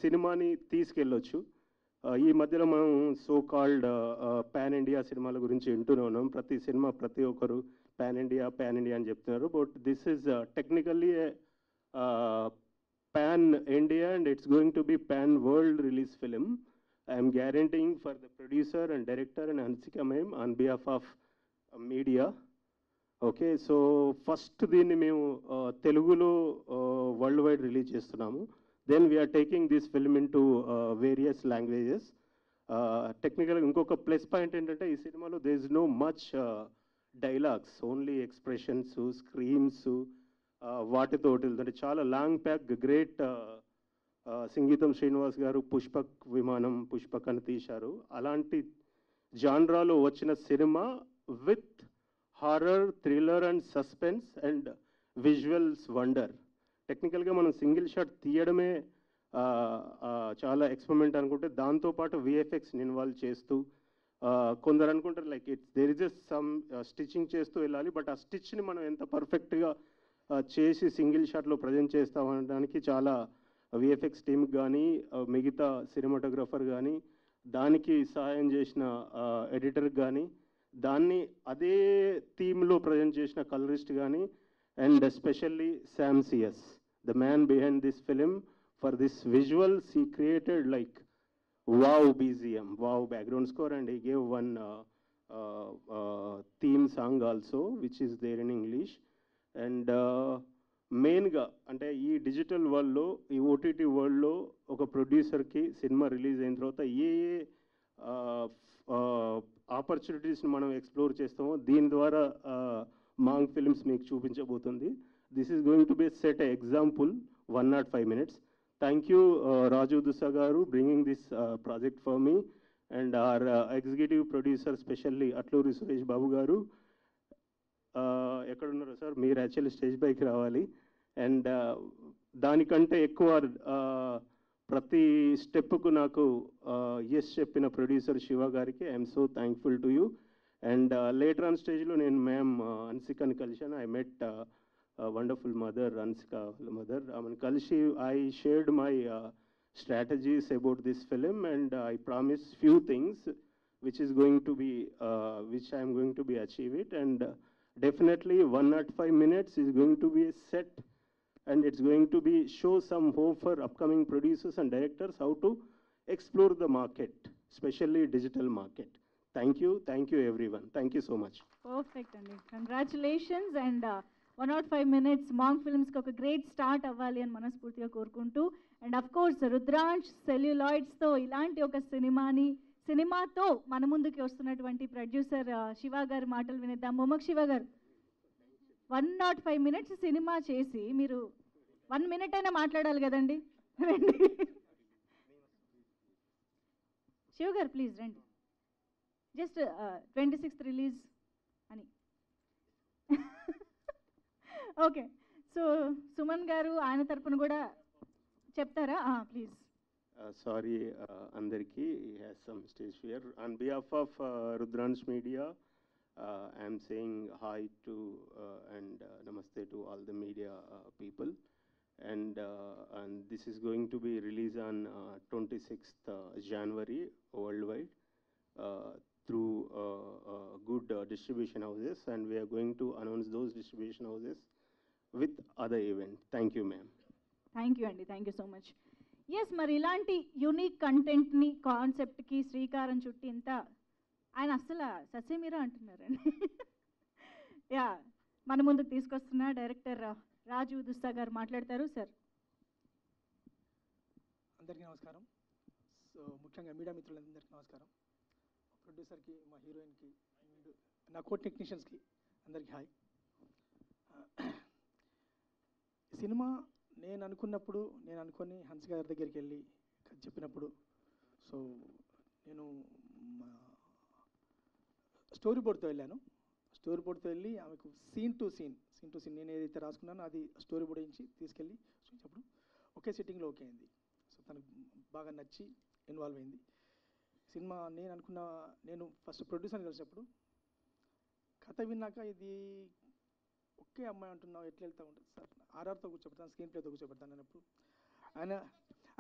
సినిమాని తీసుకెళ్ళొచ్చు. ఈ మధ్యలో మనం సో కాల్డ్ పాన్ ఇండియా సినిమాల గురించి వింటూనే ఉన్నాం. ప్రతి సినిమా ప్రతి ఒక్కరు పాన్ ఇండియా అని చెప్తున్నారు. But this is technically pan India and it's going to B pan world release film. I'm guaranteeing for the producer and director and Hansika ma'am on behalf of media. Okay, so first దీన్ని మేము తెలుగులో world wide release చేస్తున్నాము. Then we are taking this film into various languages. Technically, ఇంకొక plus point ఏంటంటే ఈ సినిమాలో there is no much dialogues, only expressions, screams, వాటితోటి అంటే చాలా లాంగ్ ప్యాక్. గ్రేట్ సంగీతం శ్రీనివాస్ గారు పుష్పక్ అని తీశారు. అలాంటి జాన్రాలో వచ్చిన cinema with horror, thriller and suspense and visuals wonder. టెక్నికల్గా మనం సింగిల్ షాట్ తీయడమే చాలా ఎక్స్పెరిమెంట్ అనుకుంటే దాంతోపాటు విఎఫ్ఎక్స్ని ఇన్వాల్వ్ చేస్తూ కొందరు అనుకుంటారు like there is some stitching చేస్తూ వెళ్ళాలి, బట్ ఆ స్టిచ్ని మనం ఎంత పర్ఫెక్ట్గా చేసి సింగిల్ షాట్లో ప్రజెంట్ చేస్తామనడానికి చాలా విఎఫ్ఎక్స్ టీమ్కి కానీ మిగతా సినిమాటోగ్రఫర్ కానీ దానికి సహాయం చేసిన ఎడిటర్కి కానీ దాన్ని అదే థీమ్లో ప్రజెంట్ చేసిన కలరిస్ట్ కానీ and especially Sam CS, the man behind this film. For this visuals he created like wow BGM, wow background score, and he gave one theme song also, which is there in English. And మెయిన్గా అంటే ఈ digital వరల్డ్లో, ఈ OTT వరల్డ్లో ఒక ప్రొడ్యూసర్కి cinema release అయిన తర్వాత ఏ ఆపర్చునిటీస్ని మనం ఎక్స్ప్లోర్ చేస్తామో దీని ద్వారా మాంగ్ ఫిల్మ్స్ మీకు చూపించబోతుంది. This is going to be set a example 105 minutes. Thank you, Raju Dussa garu, bringing this project for me, and our executive producer, especially Atluri Suresh Babu garu. ఎక్కడున్నారు sir? మీరు actually stage పైకి రావాలి. And దానికంటే ఎక్కువ ప్రతి స్టెప్కు నాకు yes చెప్పిన producer Shiva గారికి I'm so thankful to you. And later on స్టేజ్లో నేను మ్యామ్ అన్సికని కలిశాను. I met wonderful mother, Hansika mother. ఆమెను కలిసి I shared my strategies about this film, and I promise few things which is going to be which I am going to be achieve it. And definitely 105 minutes is going to be set, and it's going to be show some hope for upcoming producers and directors how to explore the market, especially digital market. Thank you everyone. Thank you so much. Perfect అండి, congratulations. And 105 minutes Mang ఫిల్మ్స్కి ఒక great start అవ్వాలి అని మనస్ఫూర్తిగా కోరుకుంటూ, and of course Rudransh సెల్యులాయిడ్స్తో ఇలాంటి ఒక సినిమాతో మన ముందుకి వస్తున్నటువంటి ప్రొడ్యూసర్ శివ గారి మాటలు వినేద్దాం. మొమ్మక్ శివ గారు, 105 minutes సినిమా చేసి మీరు 1 minute అయినా మాట్లాడాలి కదండి. రండి శివ గారు, ప్లీజ్ రండి. జస్ట్ 26th రిలీజ్ అని. ఓకే, సో సుమన్ గారు ఆయన తరపున కూడా చెప్తారా? Please. Sorry, Andarki, he has some stage fear. On behalf of Rudransh Media, I am saying hi to and namaste to all the media people. And this is going to be released on 26th January worldwide through good distribution houses, and we are going to announce those distribution houses with other event. Thank you, ma'am. Thank you అండి, thank you so much. Yes, మరి ఇలాంటి unique కంటెంట్ని కాన్సెప్ట్కి శ్రీకారం చుట్టి ఇంత ఆయన అస్సలు ససేమిరా అంటున్నారండి. యా, మన ముందుకు తీసుకొస్తున్న డైరెక్టర్ రాజు దుస్సా గారు మాట్లాడతారు. సార్, అందరికీ నమస్కారం. సో ముఖ్యంగా మీడియా మిత్రులందరికీ నమస్కారం. ప్రొడ్యూసర్కి, మా హీరోయిన్కి, నా కో టెక్నీషియన్స్కి అందరికీ హాయ్. సినిమా నేను అనుకొని హన్స్ గారి దగ్గరికి వెళ్ళి చెప్పినప్పుడు, సో నేను స్టోరీ బోర్డ్తో వెళ్ళాను. స్టోరీ బోర్డ్తో వెళ్ళి ఆమెకు సీన్ టు సీన్ నేను ఏదైతే రాసుకున్నానో అది స్టోరీ బోర్డ్ నుంచి తీసుకెళ్ళి చూసినప్పుడు ఒకే సిట్టింగ్లో ఓకే అయింది. సో తనకు బాగా నచ్చి ఇన్వాల్వ్ అయింది. సినిమా నేను ఫస్ట్ ప్రొడ్యూసర్ని కలిసినప్పుడు కథ విన్నాక, ఇది ఒకే అమ్మాయి అంటున్నావు, ఎట్లా వెళ్తూ ఉంటుంది సార్, ఆర్ఆర్తో కూర్చోబెడతాను, స్క్రీన్ ప్లేతో కూర్చోబెడతాను అన్నప్పుడు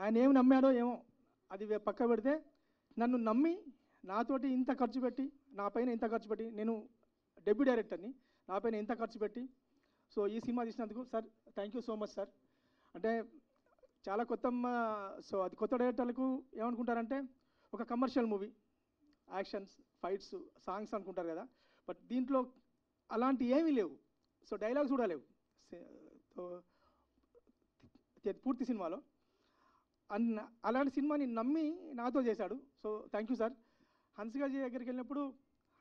ఆయన ఏమి నమ్మాడో ఏమో, అది పక్క పెడితే నన్ను నమ్మి నాతోటి ఇంత ఖర్చు పెట్టి, నా పైన ఇంత ఖర్చు పెట్టి, నేను డెబ్యూ డైరెక్టర్ని, నా పైన ఇంత ఖర్చు పెట్టి సో ఈ సినిమా తీసినందుకు sir thank you so much sir. అంటే చాలా సో అది కొత్త డైరెక్టర్లకు ఏమనుకుంటారంటే ఒక commercial movie, actions, fights, songs అనుకుంటారు కదా, బట్ దీంట్లో అలాంటి ఏమీ లేవు. సో డైలాగ్స్ కూడా లేవు పూర్తి సినిమాలో. అలాంటి సినిమాని నమ్మి నాతో చేశాడు. So thank you sir. హన్సికాజీ దగ్గరికి వెళ్ళినప్పుడు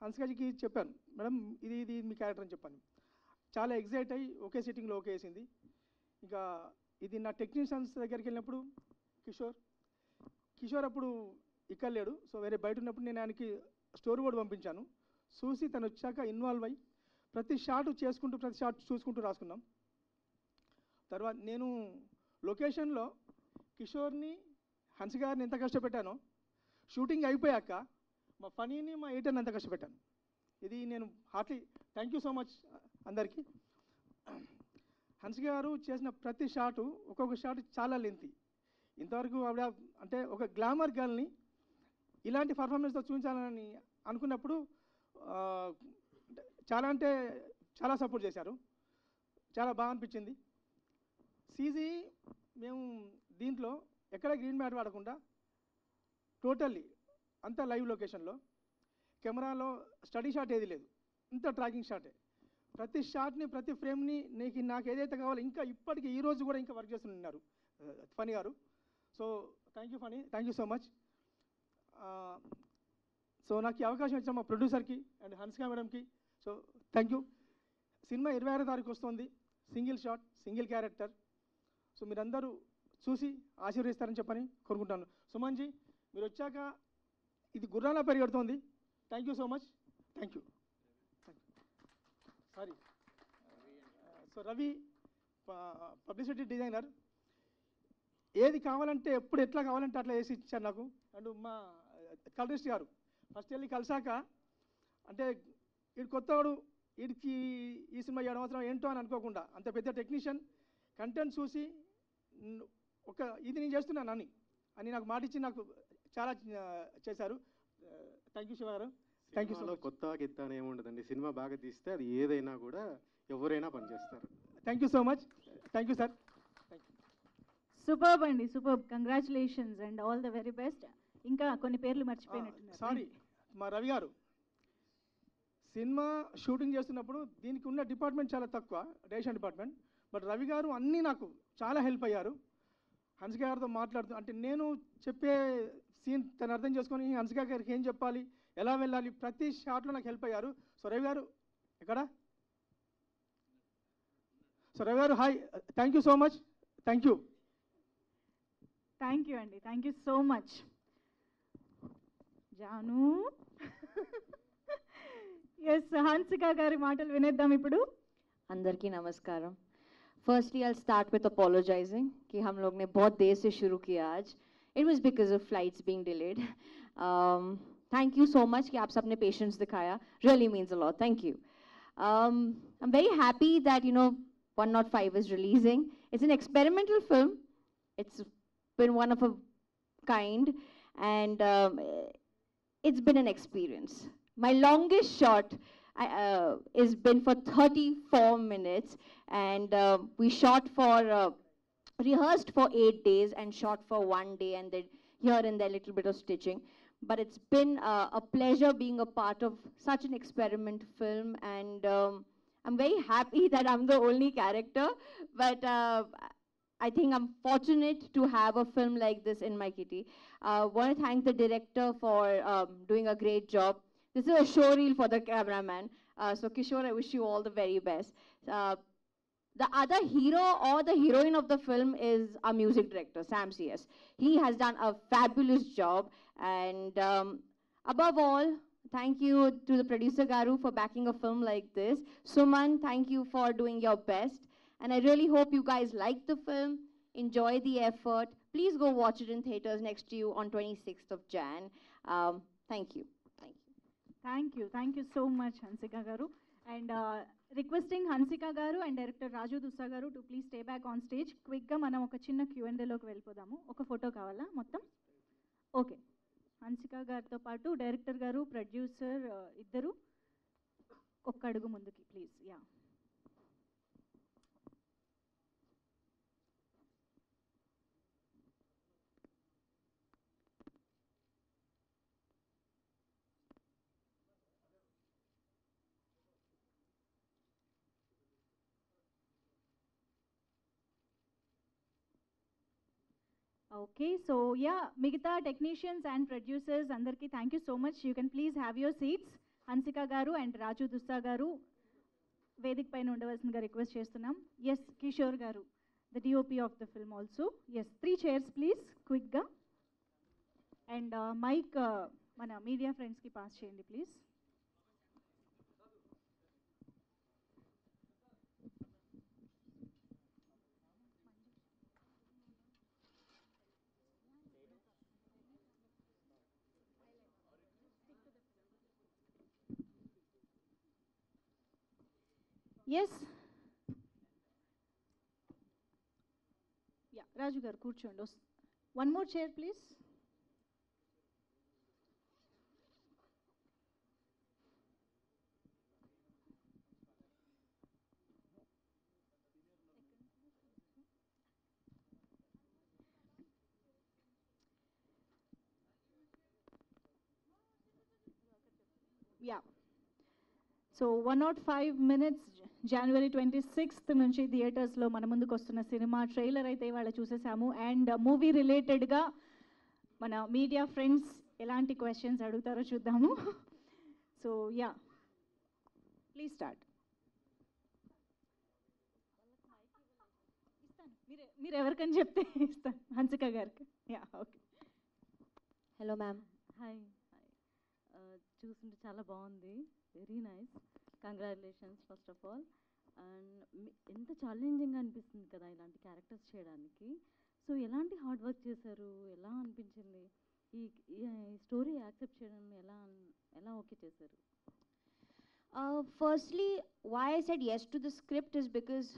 హన్సికాజీకి చెప్పాను, మేడం ఇది మీ క్యారెక్టర్ అని చెప్పాను. చాలా ఎగ్జైట్ అయ్యి ఒకే సిట్టింగ్లో ఓకే వేసింది. ఇంకా ఇది నా టెక్నీషియన్స్ దగ్గరికి వెళ్ళినప్పుడు కిషోర్ అప్పుడు ఇక్కడ లేడు, సో వేరే బయట ఉన్నప్పుడు నేను ఆయనకి స్టోరీ బోర్డు పంపించాను. చూసి తను వచ్చాక ఇన్వాల్వ్ అయ్యి ప్రతి షాట్ చూసుకుంటూ రాసుకున్నాం. తర్వాత నేను లొకేషన్లో కిషోర్ని, హన్స్ గారిని ఎంత కష్టపెట్టానో, షూటింగ్ అయిపోయాక మా ఫనీని, మా ఎడిటర్ని ఎంత కష్టపెట్టాను. ఇది నేను heartly thank you so much అందరికీ. హన్స్ గారు చేసిన ప్రతి షాటు, ఒక్కొక్క షాట్ చాలా లెంతీ. ఇంతవరకు ఆవిడ అంటే ఒక గ్లామర్ గర్ల్ని ఇలాంటి పర్ఫార్మెన్స్తో చూపించాలని అనుకున్నప్పుడు చాలా సపోర్ట్ చేశారు. చాలా బాగా అనిపించింది. సీజీ మేము దీంట్లో ఎక్కడ గ్రీన్ మ్యాట్ వాడకుండా టోటల్లీ అంతా లైవ్ లొకేషన్లో, కెమెరాలో స్టడీ షాట్ ఏది లేదు, ఇంత ట్రాకింగ్ షాటే. ప్రతి షాట్ని ప్రతి ఫ్రేమ్ని నాకు ఏదైతే కావాలో ఇంకా ఇప్పటికీ ఈ రోజు కూడా ఇంకా వర్క్ చేస్తున్నారు ఫనీ గారు. So thank you Phani, thank you so much. So నాకు ఈ అవకాశం ఇచ్చిన మా ప్రొడ్యూసర్కి అండ్ హన్సికా మేడంకి సో థ్యాంక్ యూ. సినిమా 26వ తారీఖు వస్తుంది, single shot single character. So మీరందరూ చూసి ఆశీర్వదిస్తారని చెప్పని కోరుకుంటాను. సుమన్జీ మీరు వచ్చాక ఇది గుర్రాల పరిగెడుతోంది. Thank you so much, thank you. Sorry. So Ravi publicity designer, ఏది కావాలంటే ఎప్పుడు ఎట్లా కావాలంటే అట్లా వేసి ఇచ్చారు నాకు. అండ్ మా కలరిస్ట్ గారు ఫస్ట్ వెళ్ళి కలిసాక అంటే వీడు కొత్తవాడు, వీడికి ఈ సినిమా చేయడం అవసరం ఏంటో అని అనుకోకుండా అంత పెద్ద టెక్నీషియన్ కంటెంట్ చూసి ఒక ఇది నేను చేస్తున్నాను అని నాకు మాట ఇచ్చి నాకు చాలా చేశారు. థ్యాంక్ యూ శివ గారు, థ్యాంక్ యూ సో మచ్. కొత్త గిత్త అని ఏముండదండి, సినిమా బాగా తీస్తే అది ఏదైనా కూడా ఎవరైనా పనిచేస్తారు. Thank you so much, thank you sir. Superb అండి, superb. Congratulations and all the very best. ఇంకా కొన్ని పేర్లు మర్చిపోయినట్టున్నారు. సారీ, మా రవి గారు సినిమా షూటింగ్ చేస్తున్నప్పుడు దీనికి ఉన్న డిపార్ట్మెంట్ చాలా తక్కువ, డైరెక్షన్ డిపార్ట్మెంట్. బట్ రవి గారు అన్నీ నాకు చాలా హెల్ప్ అయ్యారు. హన్సిక గారితో మాట్లాడుతూ అంటే నేను చెప్పే సీన్ తను అర్థం చేసుకొని హన్సిక గారికి ఏం చెప్పాలి, ఎలా వెళ్ళాలి, ప్రతి షాట్లో నాకు హెల్ప్ అయ్యారు. సో రవి గారు ఎక్కడ? సో రవి గారు hi, thank you so much, thank you. Thank you అండి, thank you so much. Jaanu yes, Hansika గారి మాటలు వినేద్దాం ఇప్పుడు. अंदर की नमस्कारम. Firstly, I'll start with apologizing कि हम लोग ने बहुत देर से शुरू किया आज. It was because of flights being delayed. Thank you so much कि आप सबने patience दिखाया. Really means a lot. Thank you. I'm very happy that 105 is releasing. It's an experimental film. It's been one of a kind, and it's been an experience. My longest shot is been for 34 minutes, and we shot for rehearsed for 8 days and shot for 1 day, and then here and there little bit of stitching. But it's been a pleasure being a part of such an experiment film, and I'm very happy that I'm the only character, but I think I'm fortunate to have a film like this in my kitty. Want to thank the director for doing a great job. This is a show reel for the cameraman. So Kishore, I wish you all the very best. The other hero or the heroine of the film is our music director, Sam CS. He has done a fabulous job. And above all, thank you to the producer Garu for backing a film like this. Suman, thank you for doing your best. And I really hope you guys like the film, enjoy the effort. Please go watch it in theaters next to you on 26th of Jan. Thank you. Thank you so much, Hansika Garu. And requesting Hansika Garu and director Raju Dussa Garu to please stay back on stage. Quick గా మనం ఒక చిన్న Q&A లోకి వెళ్ళిపోదాము. ఒక photo కావాలా మొత్తం? Okay. Hansika గారితో పాటు డైరెక్టర్ గారు, ప్రొడ్యూసర్ ఇద్దరు ఒక్క అడుగు ముందుకి please. Yeah. Okay, so yeah, మిగతా టెక్నీషియన్స్ అండ్ ప్రొడ్యూసర్స్ అందరికీ thank you so much. You can please have your seats. Hansika గారు అండ్ రాజు దుస్సా గారు వేదిక పైన ఉండవలసిందిగా రిక్వెస్ట్ చేస్తున్నాం. ఎస్, కిషోర్ గారు, the DOP of the film also. Yes, 3 chairs please క్విక్గా. అండ్ మైక్ మన మీడియా ఫ్రెండ్స్కి పాస్ చేయండి ప్లీజ్. ఎస్, యా, రాజు గారు కూర్చోండి. 1 more chair please. Yeah so 105 minutes January 26th నుంచి థియేటర్స్లో మన ముందుకు వస్తున్న సినిమా ట్రైలర్ అయితే ఇవాళ చూసేసాము. అండ్ మూవీ రిలేటెడ్గా మన మీడియా ఫ్రెండ్స్ ఎలాంటి క్వశ్చన్స్ అడుగుతారో చూద్దాము. So yeah please start. ఇస్తాను, మీరు ఎవరికని చెప్తే ఇస్తాను. హన్సిక గారికి. Yeah okay. Hello ma'am. Hi చూస్తుంటే చాలా బాగుంది, very nice, congratulations first of all. And ఎంత ఛాలెంజింగ్గా అనిపిస్తుంది కదా ఇలాంటి క్యారెక్టర్స్ చేయడానికి. సో ఎలాంటి హార్డ్ వర్క్ చేశారు, ఎలా అనిపించింది ఈ స్టోరీ యాక్సెప్ట్ చేయడం, ఎలా ఓకే చేశారు? Firstly, why I said yes to the script is because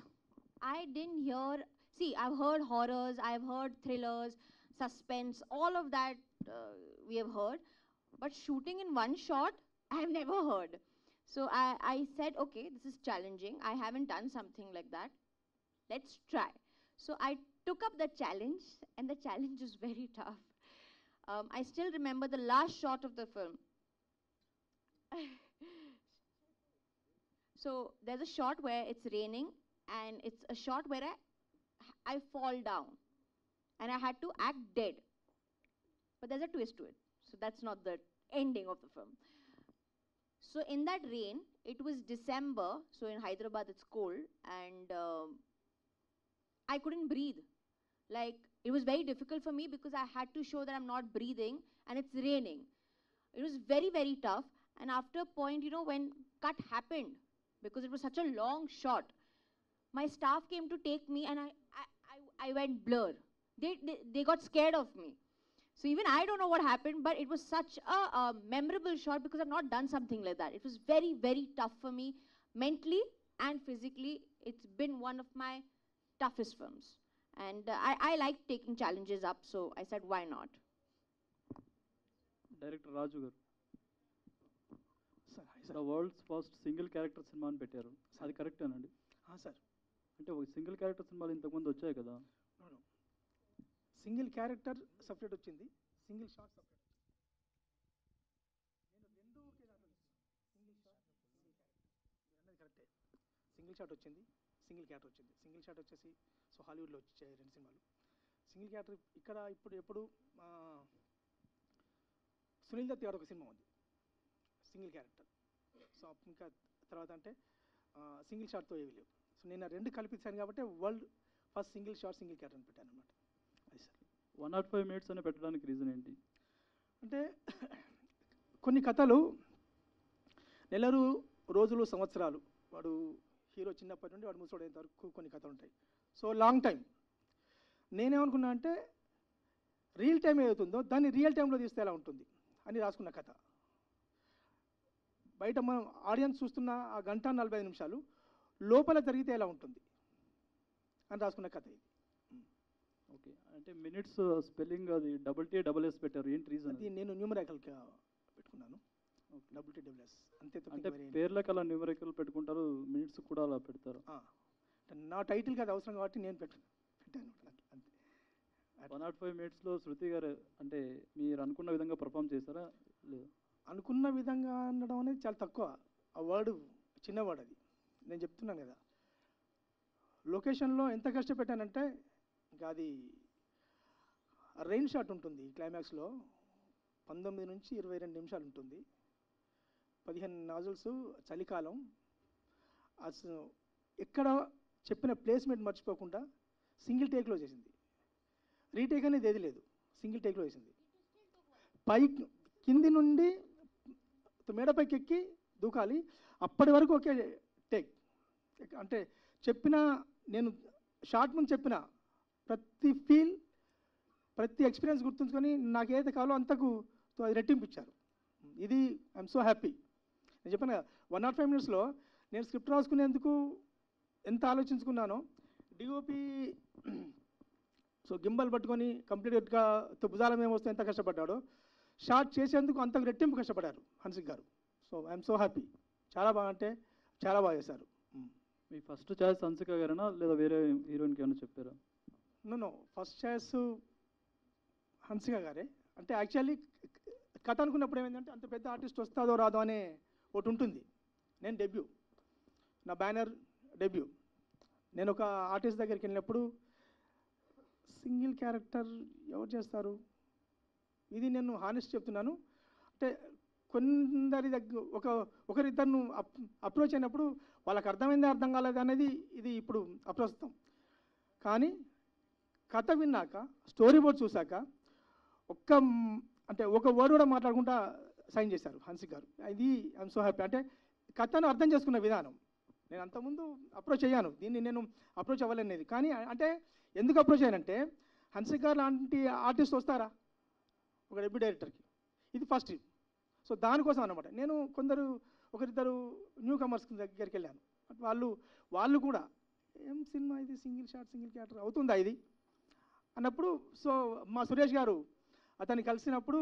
I didn't hear, see, I've heard horrors, I've heard thrillers, suspense, all of that we have heard, but shooting in one shot, I have never heard. So I said, okay, this is challenging. I haven't done something like that. Let's try. So I took up the challenge, and the challenge is very tough. I still remember the last shot of the film. So there's a shot where it's raining, and it's a shot where I fall down, and I had to act dead. But there's a twist to it. So that's not the ending of the film. So in that rain, it was December, so in Hyderabad it's cold, and I couldn't breathe. Like, it was very difficult for me because I had to show that I'm not breathing and it's raining. It was very, very tough. And after a point, you know, when cut happened, because it was such a long shot, my staff came to take me, and I went blur. They got scared of me. So even I don't know what happened, but it was such a memorable shot because I've not done something like that. It was very, very tough for me, mentally and physically. It's been one of my toughest films. And I like taking challenges up, so I said, why not? Director Raju గారు, sir hi the sir. World's first single character cinema అని పెట్టారు, అది కరెక్టేనండి? Sir అంటే ఒక single character సినిమాలు ఇంతకుముందు వచ్చాయి కదా? సింగిల్ క్యారెక్టర్ సపరేట్ వచ్చింది, సింగిల్ షాట్ సపరేట్ వచ్చింది. నేను రెండు ఒకే దాంట్లో సింగిల్ షాట్ సింగిల్ క్యారెక్టర్, మీరు అన్నది కరెక్టే. సింగిల్ షాట్ వచ్చింది, సింగిల్ క్యారెక్టర్ వచ్చింది. సింగిల్ షాట్ వచ్చేసి సో హాలీవుడ్లో వచ్చాయి రెండు సినిమాలు. సింగిల్ క్యారెక్టర్ ఇక్కడ ఎప్పుడు సునీల్ దత్ గారు ఒక సినిమా ఉంది సింగిల్ క్యారెక్టర్. సో ఇంకా తర్వాత అంటే సింగిల్ షాట్తో ఏవి లేవు. సో నేను రెండు కల్పించాను కాబట్టి world first single shot single character అని పెట్టాను అనమాట. అది సార్. 105 minutes అని పెట్టడానికి రీజన్ ఏంటి? అంటే కొన్ని కథలు నెలలు, రోజులు, సంవత్సరాలు, వాడు హీరో చిన్నప్పటి నుండి వాడు ముసోడేంత వరకు కొన్ని కథలు ఉంటాయి. So long time. నేనేమనుకున్నా అంటే రియల్ టైం ఏదవుతుందో దాన్ని రియల్ టైంలో తీస్తే ఎలా ఉంటుంది అని రాసుకున్న కథ. బయట మనం ఆడియన్స్ చూస్తున్న ఆ 1:45 నిమిషాలు లోపల జరిగితే ఎలా ఉంటుంది అని రాసుకున్న కథ ఇది. ఓకే, అంటే మినిట్స్ స్పెల్లింగ్ అది TTS పెట్టారు, ఏంటి రీజన్? అది నేను న్యూమరికల్గా పెట్టుకున్నాను, TTS అంతే. అంటే పేర్లకు అలా న్యూమరికల్ పెట్టుకుంటారు, మినిట్స్ కూడా అలా పెడతారు. నా టైటిల్కి అది అవసరం కాబట్టి నేను పెట్టాను అంతే. 105 minutesలో శృతి గారు అంటే మీరు అనుకున్న విధంగా పర్ఫామ్ చేశారా లేదు? అనుకున్న విధంగా అనడం అనేది చాలా తక్కువ. ఆ వర్డ్ చిన్న వర్డ్ అది. నేను చెప్తున్నాను కదా, లొకేషన్లో ఎంత కష్టపెట్టానంటే ఇంకా అది రెయిన్ షాట్ ఉంటుంది క్లైమాక్స్లో 19 నుంచి 22 నిమిషాలు ఉంటుంది. 15 నాజల్స్, చలికాలం. అసలు ఎక్కడ చెప్పిన ప్లేస్మెంట్ మర్చిపోకుండా సింగిల్ టేక్లో చేసింది. రీటేక్ అనేది ఏది లేదు, సింగిల్ టేక్లో చేసింది. కింది నుండి మేడపైకి ఎక్కి దూకాలి, అప్పటి వరకు ఒకే టేక్. అంటే చెప్పిన నేను షార్ట్ ముందు చెప్పిన ప్రతి ఫీల్, ప్రతి ఎక్స్పీరియన్స్ గుర్తుంచుకొని నాకు ఏదైతే కావాలో అంతకు అది రెట్టింపించారు. ఇది ఐఎమ్ సో హ్యాపీ. నేను చెప్పాను కదా, 105 minutesలో నేను స్క్రిప్ట్ రాసుకునేందుకు ఎంత ఆలోచించుకున్నానో, డిఓపి సో గింబల్ పట్టుకొని కంప్లీట్గా భుజాల మేము వస్తే ఎంత కష్టపడ్డాడో, షార్ట్ చేసేందుకు అంతకు రెట్టింపు కష్టపడ్డారు హన్సిక్ గారు. So I'm so happy. చాలా బాగా అంటే చాలా బాగా చేశారు. మీ ఫస్ట్ చాయిస్ హన్సిక గారేనా లేదా వేరే హీరోయిన్కి ఏమైనా చెప్పారా? నో, ఫస్ట్ చాయిస్ హన్సిక గారే. అంటే యాక్చువల్లీ కథ అనుకున్నప్పుడు ఏమైందంటే అంత పెద్ద ఆర్టిస్ట్ వస్తుందో రాదో అనే ఒకటి ఉంటుంది. నేను డెబ్యూ, నా బ్యానర్ డెబ్యూ. నేను ఒక ఆర్టిస్ట్ దగ్గరికి వెళ్ళినప్పుడు సింగిల్ క్యారెక్టర్ ఎవరు చేస్తారు, ఇది నేను హానెస్ట్ చెప్తున్నాను. అంటే కొందరి దగ్గర ఒకరిద్దరిను అప్రోచ్ అయినప్పుడు వాళ్ళకి అర్థమైంది అర్థం కాలేదు అనేది ఇది ఇప్పుడు అప్రస్తుతం. కానీ కథ విన్నాక, స్టోరీ బోర్డ్ చూశాక ఒక వర్డ్ కూడా మాట్లాడకుండా సైన్ చేశారు హన్సిక్ గారు. ఇది ఐఎమ్ సో హ్యాపీ. అంటే కథను అర్థం చేసుకున్న విధానం. నేను అంతకుముందు అప్రోచ్ అయ్యాను, దీన్ని నేను అప్రోచ్ అవ్వలేనిది. కానీ అంటే ఎందుకు అప్రోచ్ అయ్యానంటే, హన్సిక్ గారు లాంటి ఆర్టిస్ట్ వస్తారా ఒక డెబ్యూ డైరెక్టర్కి, ఇది ఫస్ట్. సో దానికోసం అనమాట నేను ఒకరిద్దరు న్యూ కమర్స్ దగ్గరికి వెళ్ళాను. వాళ్ళు కూడా ఏం సినిమా ఇది, సింగిల్ షాట్ సింగిల్ క్యారెక్టర్ అవుతుందా ఇది అన్నప్పుడు, సో మా సురేష్ గారు అతన్ని కలిసినప్పుడు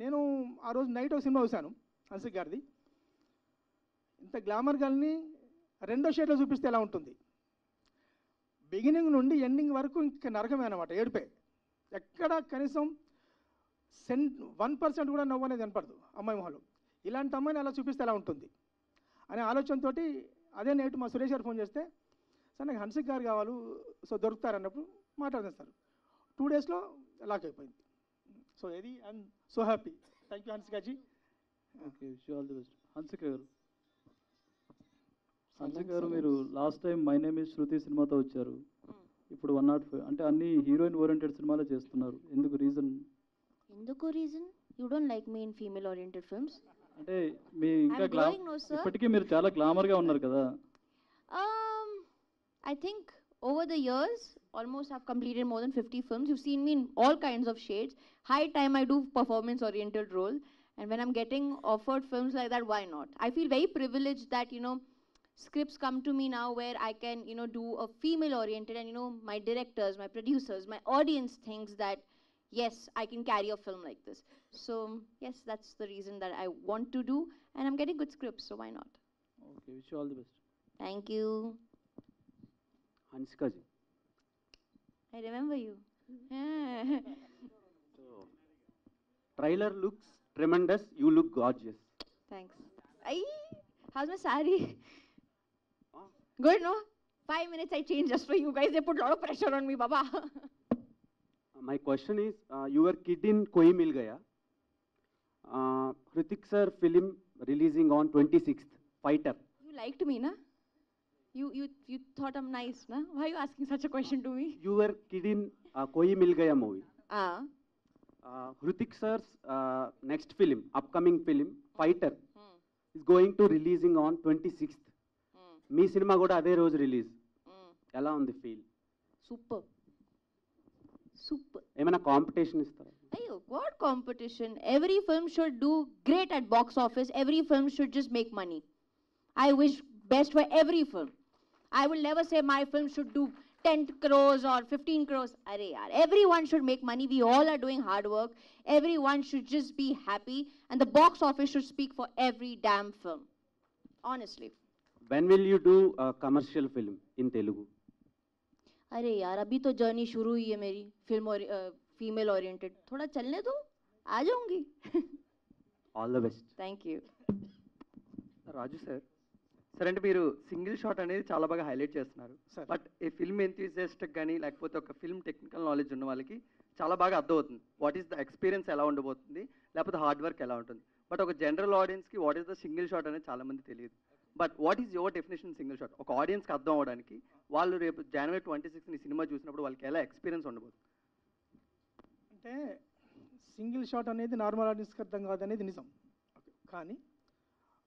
నేను ఆ రోజు నైట్ ఒక సినిమా చూశాను హన్సిక్ గారిది. ఇంత గ్లామర్ గర్ల్ని రెండో షేడ్లో చూపిస్తే ఎలా ఉంటుంది, బిగినింగ్ నుండి ఎండింగ్ వరకు ఇంకా నరకమే అనమాట, ఏడుపే. ఎక్కడ కనీసం 1% కూడా నవ్వు అనేది కనపడదు అమ్మాయి మొహంలో. ఇలాంటి అమ్మాయిని అలా చూపిస్తే ఎలా ఉంటుంది అనే ఆలోచనతో అదే నైట్ మా సురేష్ గారు ఫోన్ చేస్తే, సార్ నాకు హన్సిక్ గారు కావాలి, సో దొరుకుతారన్నప్పుడు మాట్లాడేస్తారు. 2 డేస్లో లాక్ అయిపోయింది. సో ఇది I'm so happy. Thank you Hansika గారు. Okay, wish all the best. Hansika గారు, హన్సిక్ గారు మీరు last time my name is Shruti సినిమాతో వచ్చారు. ఇప్పుడు 105 అంటే అన్ని హీరోయిన్ ఓరియంటెడ్ సినిమాలే చేస్తున్నారు. ఎందుకు reason? You don't like me in female oriented films? అంటే మీ ఇంకా ఇప్పటికీ మీరు చాలా గ్లామర్గా ఉన్నారు కదా. I think over the years, almost I've completed more than 50 films. You've seen me in all kinds of shades. High time I do performance-oriented role. And when I'm getting offered films like that, why not? I feel very privileged that, scripts come to me now where I can, do a female-oriented and, my directors, my producers, my audience thinks that, yes, I can carry a film like this. So, yes, that's the reason that I want to do. And I'm getting good scripts, so why not? Okay, wish you all the best. Thank you. Hanshika ji. I remember you. So, trailer looks tremendous. You look gorgeous. Thanks. How's my saree? Good, no? 5 minutes I changed just for you guys. They put a lot of pressure on me, Baba. My question is, your kid in Koi Mil Gaya. Hrithik sir film releasing on 26th. Fighter. You liked me, na? You thought I'm nice, na? Why are you asking such a question to me? Your kid in Koi Mil Gaya movie. Ah. Hrithik sir's next film, upcoming film, Fighter, is going to releasing on 26th. Me cinema కూడా అదే రోజు release. ఎలా ఉంది feel? Super. ఏమైనా competition ఇస్తారా? Ayo, what competition? Every film should do great at box office. Every film should just make money. I wish best for every film. I will never say my film should do 10 crores or 15 crores. Arey yaar, everyone should make money. We all are doing hard work. Everyone should just be happy. And the box office should speak for every damn film. Honestly. When will you do a commercial film in Telugu? अरे यार, अभी तो journey शुरू हुई है मेरी film और female oriented. थोड़ा चलने दो, आ जाऊंगी. All the best. Thank you. Raju sir అంటే మీరు సింగిల్ షాట్ అనేది చాలా బాగా హైలైట్ చేస్తున్నారు. బట్ ఈ ఫిల్మ్ ఎంతూజియాస్ట్కి కానీ లేకపోతే ఒక ఫిల్మ్ టెక్నికల్ నాలెడ్జ్ ఉన్న వాళ్ళకి చాలా బాగా అర్థమవుతుంది వాట్ ఈస్ ద ఎక్స్పీరియన్స్ ఎలా ఉండబోతుంది, లేకపోతే హార్డ్ వర్క్ ఎలా ఉంటుంది. బట్ ఒక జనరల్ ఆడియన్స్కి what is the single shot అనేది చాలా మంది తెలియదు. But what is your definition single shot? ఒక ఆడియన్స్కి అర్థం అవ్వడానికి వాళ్ళు రేపు January 26th సినిమా చూసినప్పుడు వాళ్ళకి ఎలా ఎక్స్పీరియన్స్ ఉండబోతుంది? అంటే సింగిల్ షాట్ అనేది నార్మల్ ఆడియన్స్కి అర్థం కాదనేది నిజం. కానీ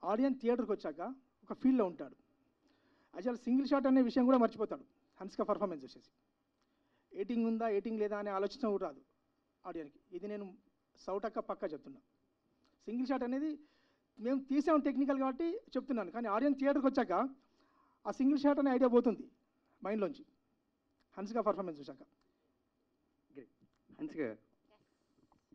ఆడియన్స్ థియేటర్కి వచ్చాక ఒక ఫీల్లో ఉంటాడు. యాక్చువల్ సింగిల్ షాట్ అనే విషయం కూడా మర్చిపోతాడు హన్సిక పర్ఫార్మెన్స్ చూసేసి. ఎయిటింగ్ ఉందా ఎయిటింగ్ లేదా అనే ఆలోచన కూడా రాదు ఆడియన్కి. ఇది నేను సౌటక్క పక్కా చెప్తున్నా. సింగిల్ షాట్ అనేది మేము తీసాం టెక్నికల్ కాబట్టి చెప్తున్నాను, కానీ ఆడియన్స్ థియేటర్కి వచ్చాక ఆ సింగిల్ షాట్ అనే ఐడియా పోతుంది మైండ్లోంచి హన్సిక పర్ఫార్మెన్స్ చూశాక. Hansika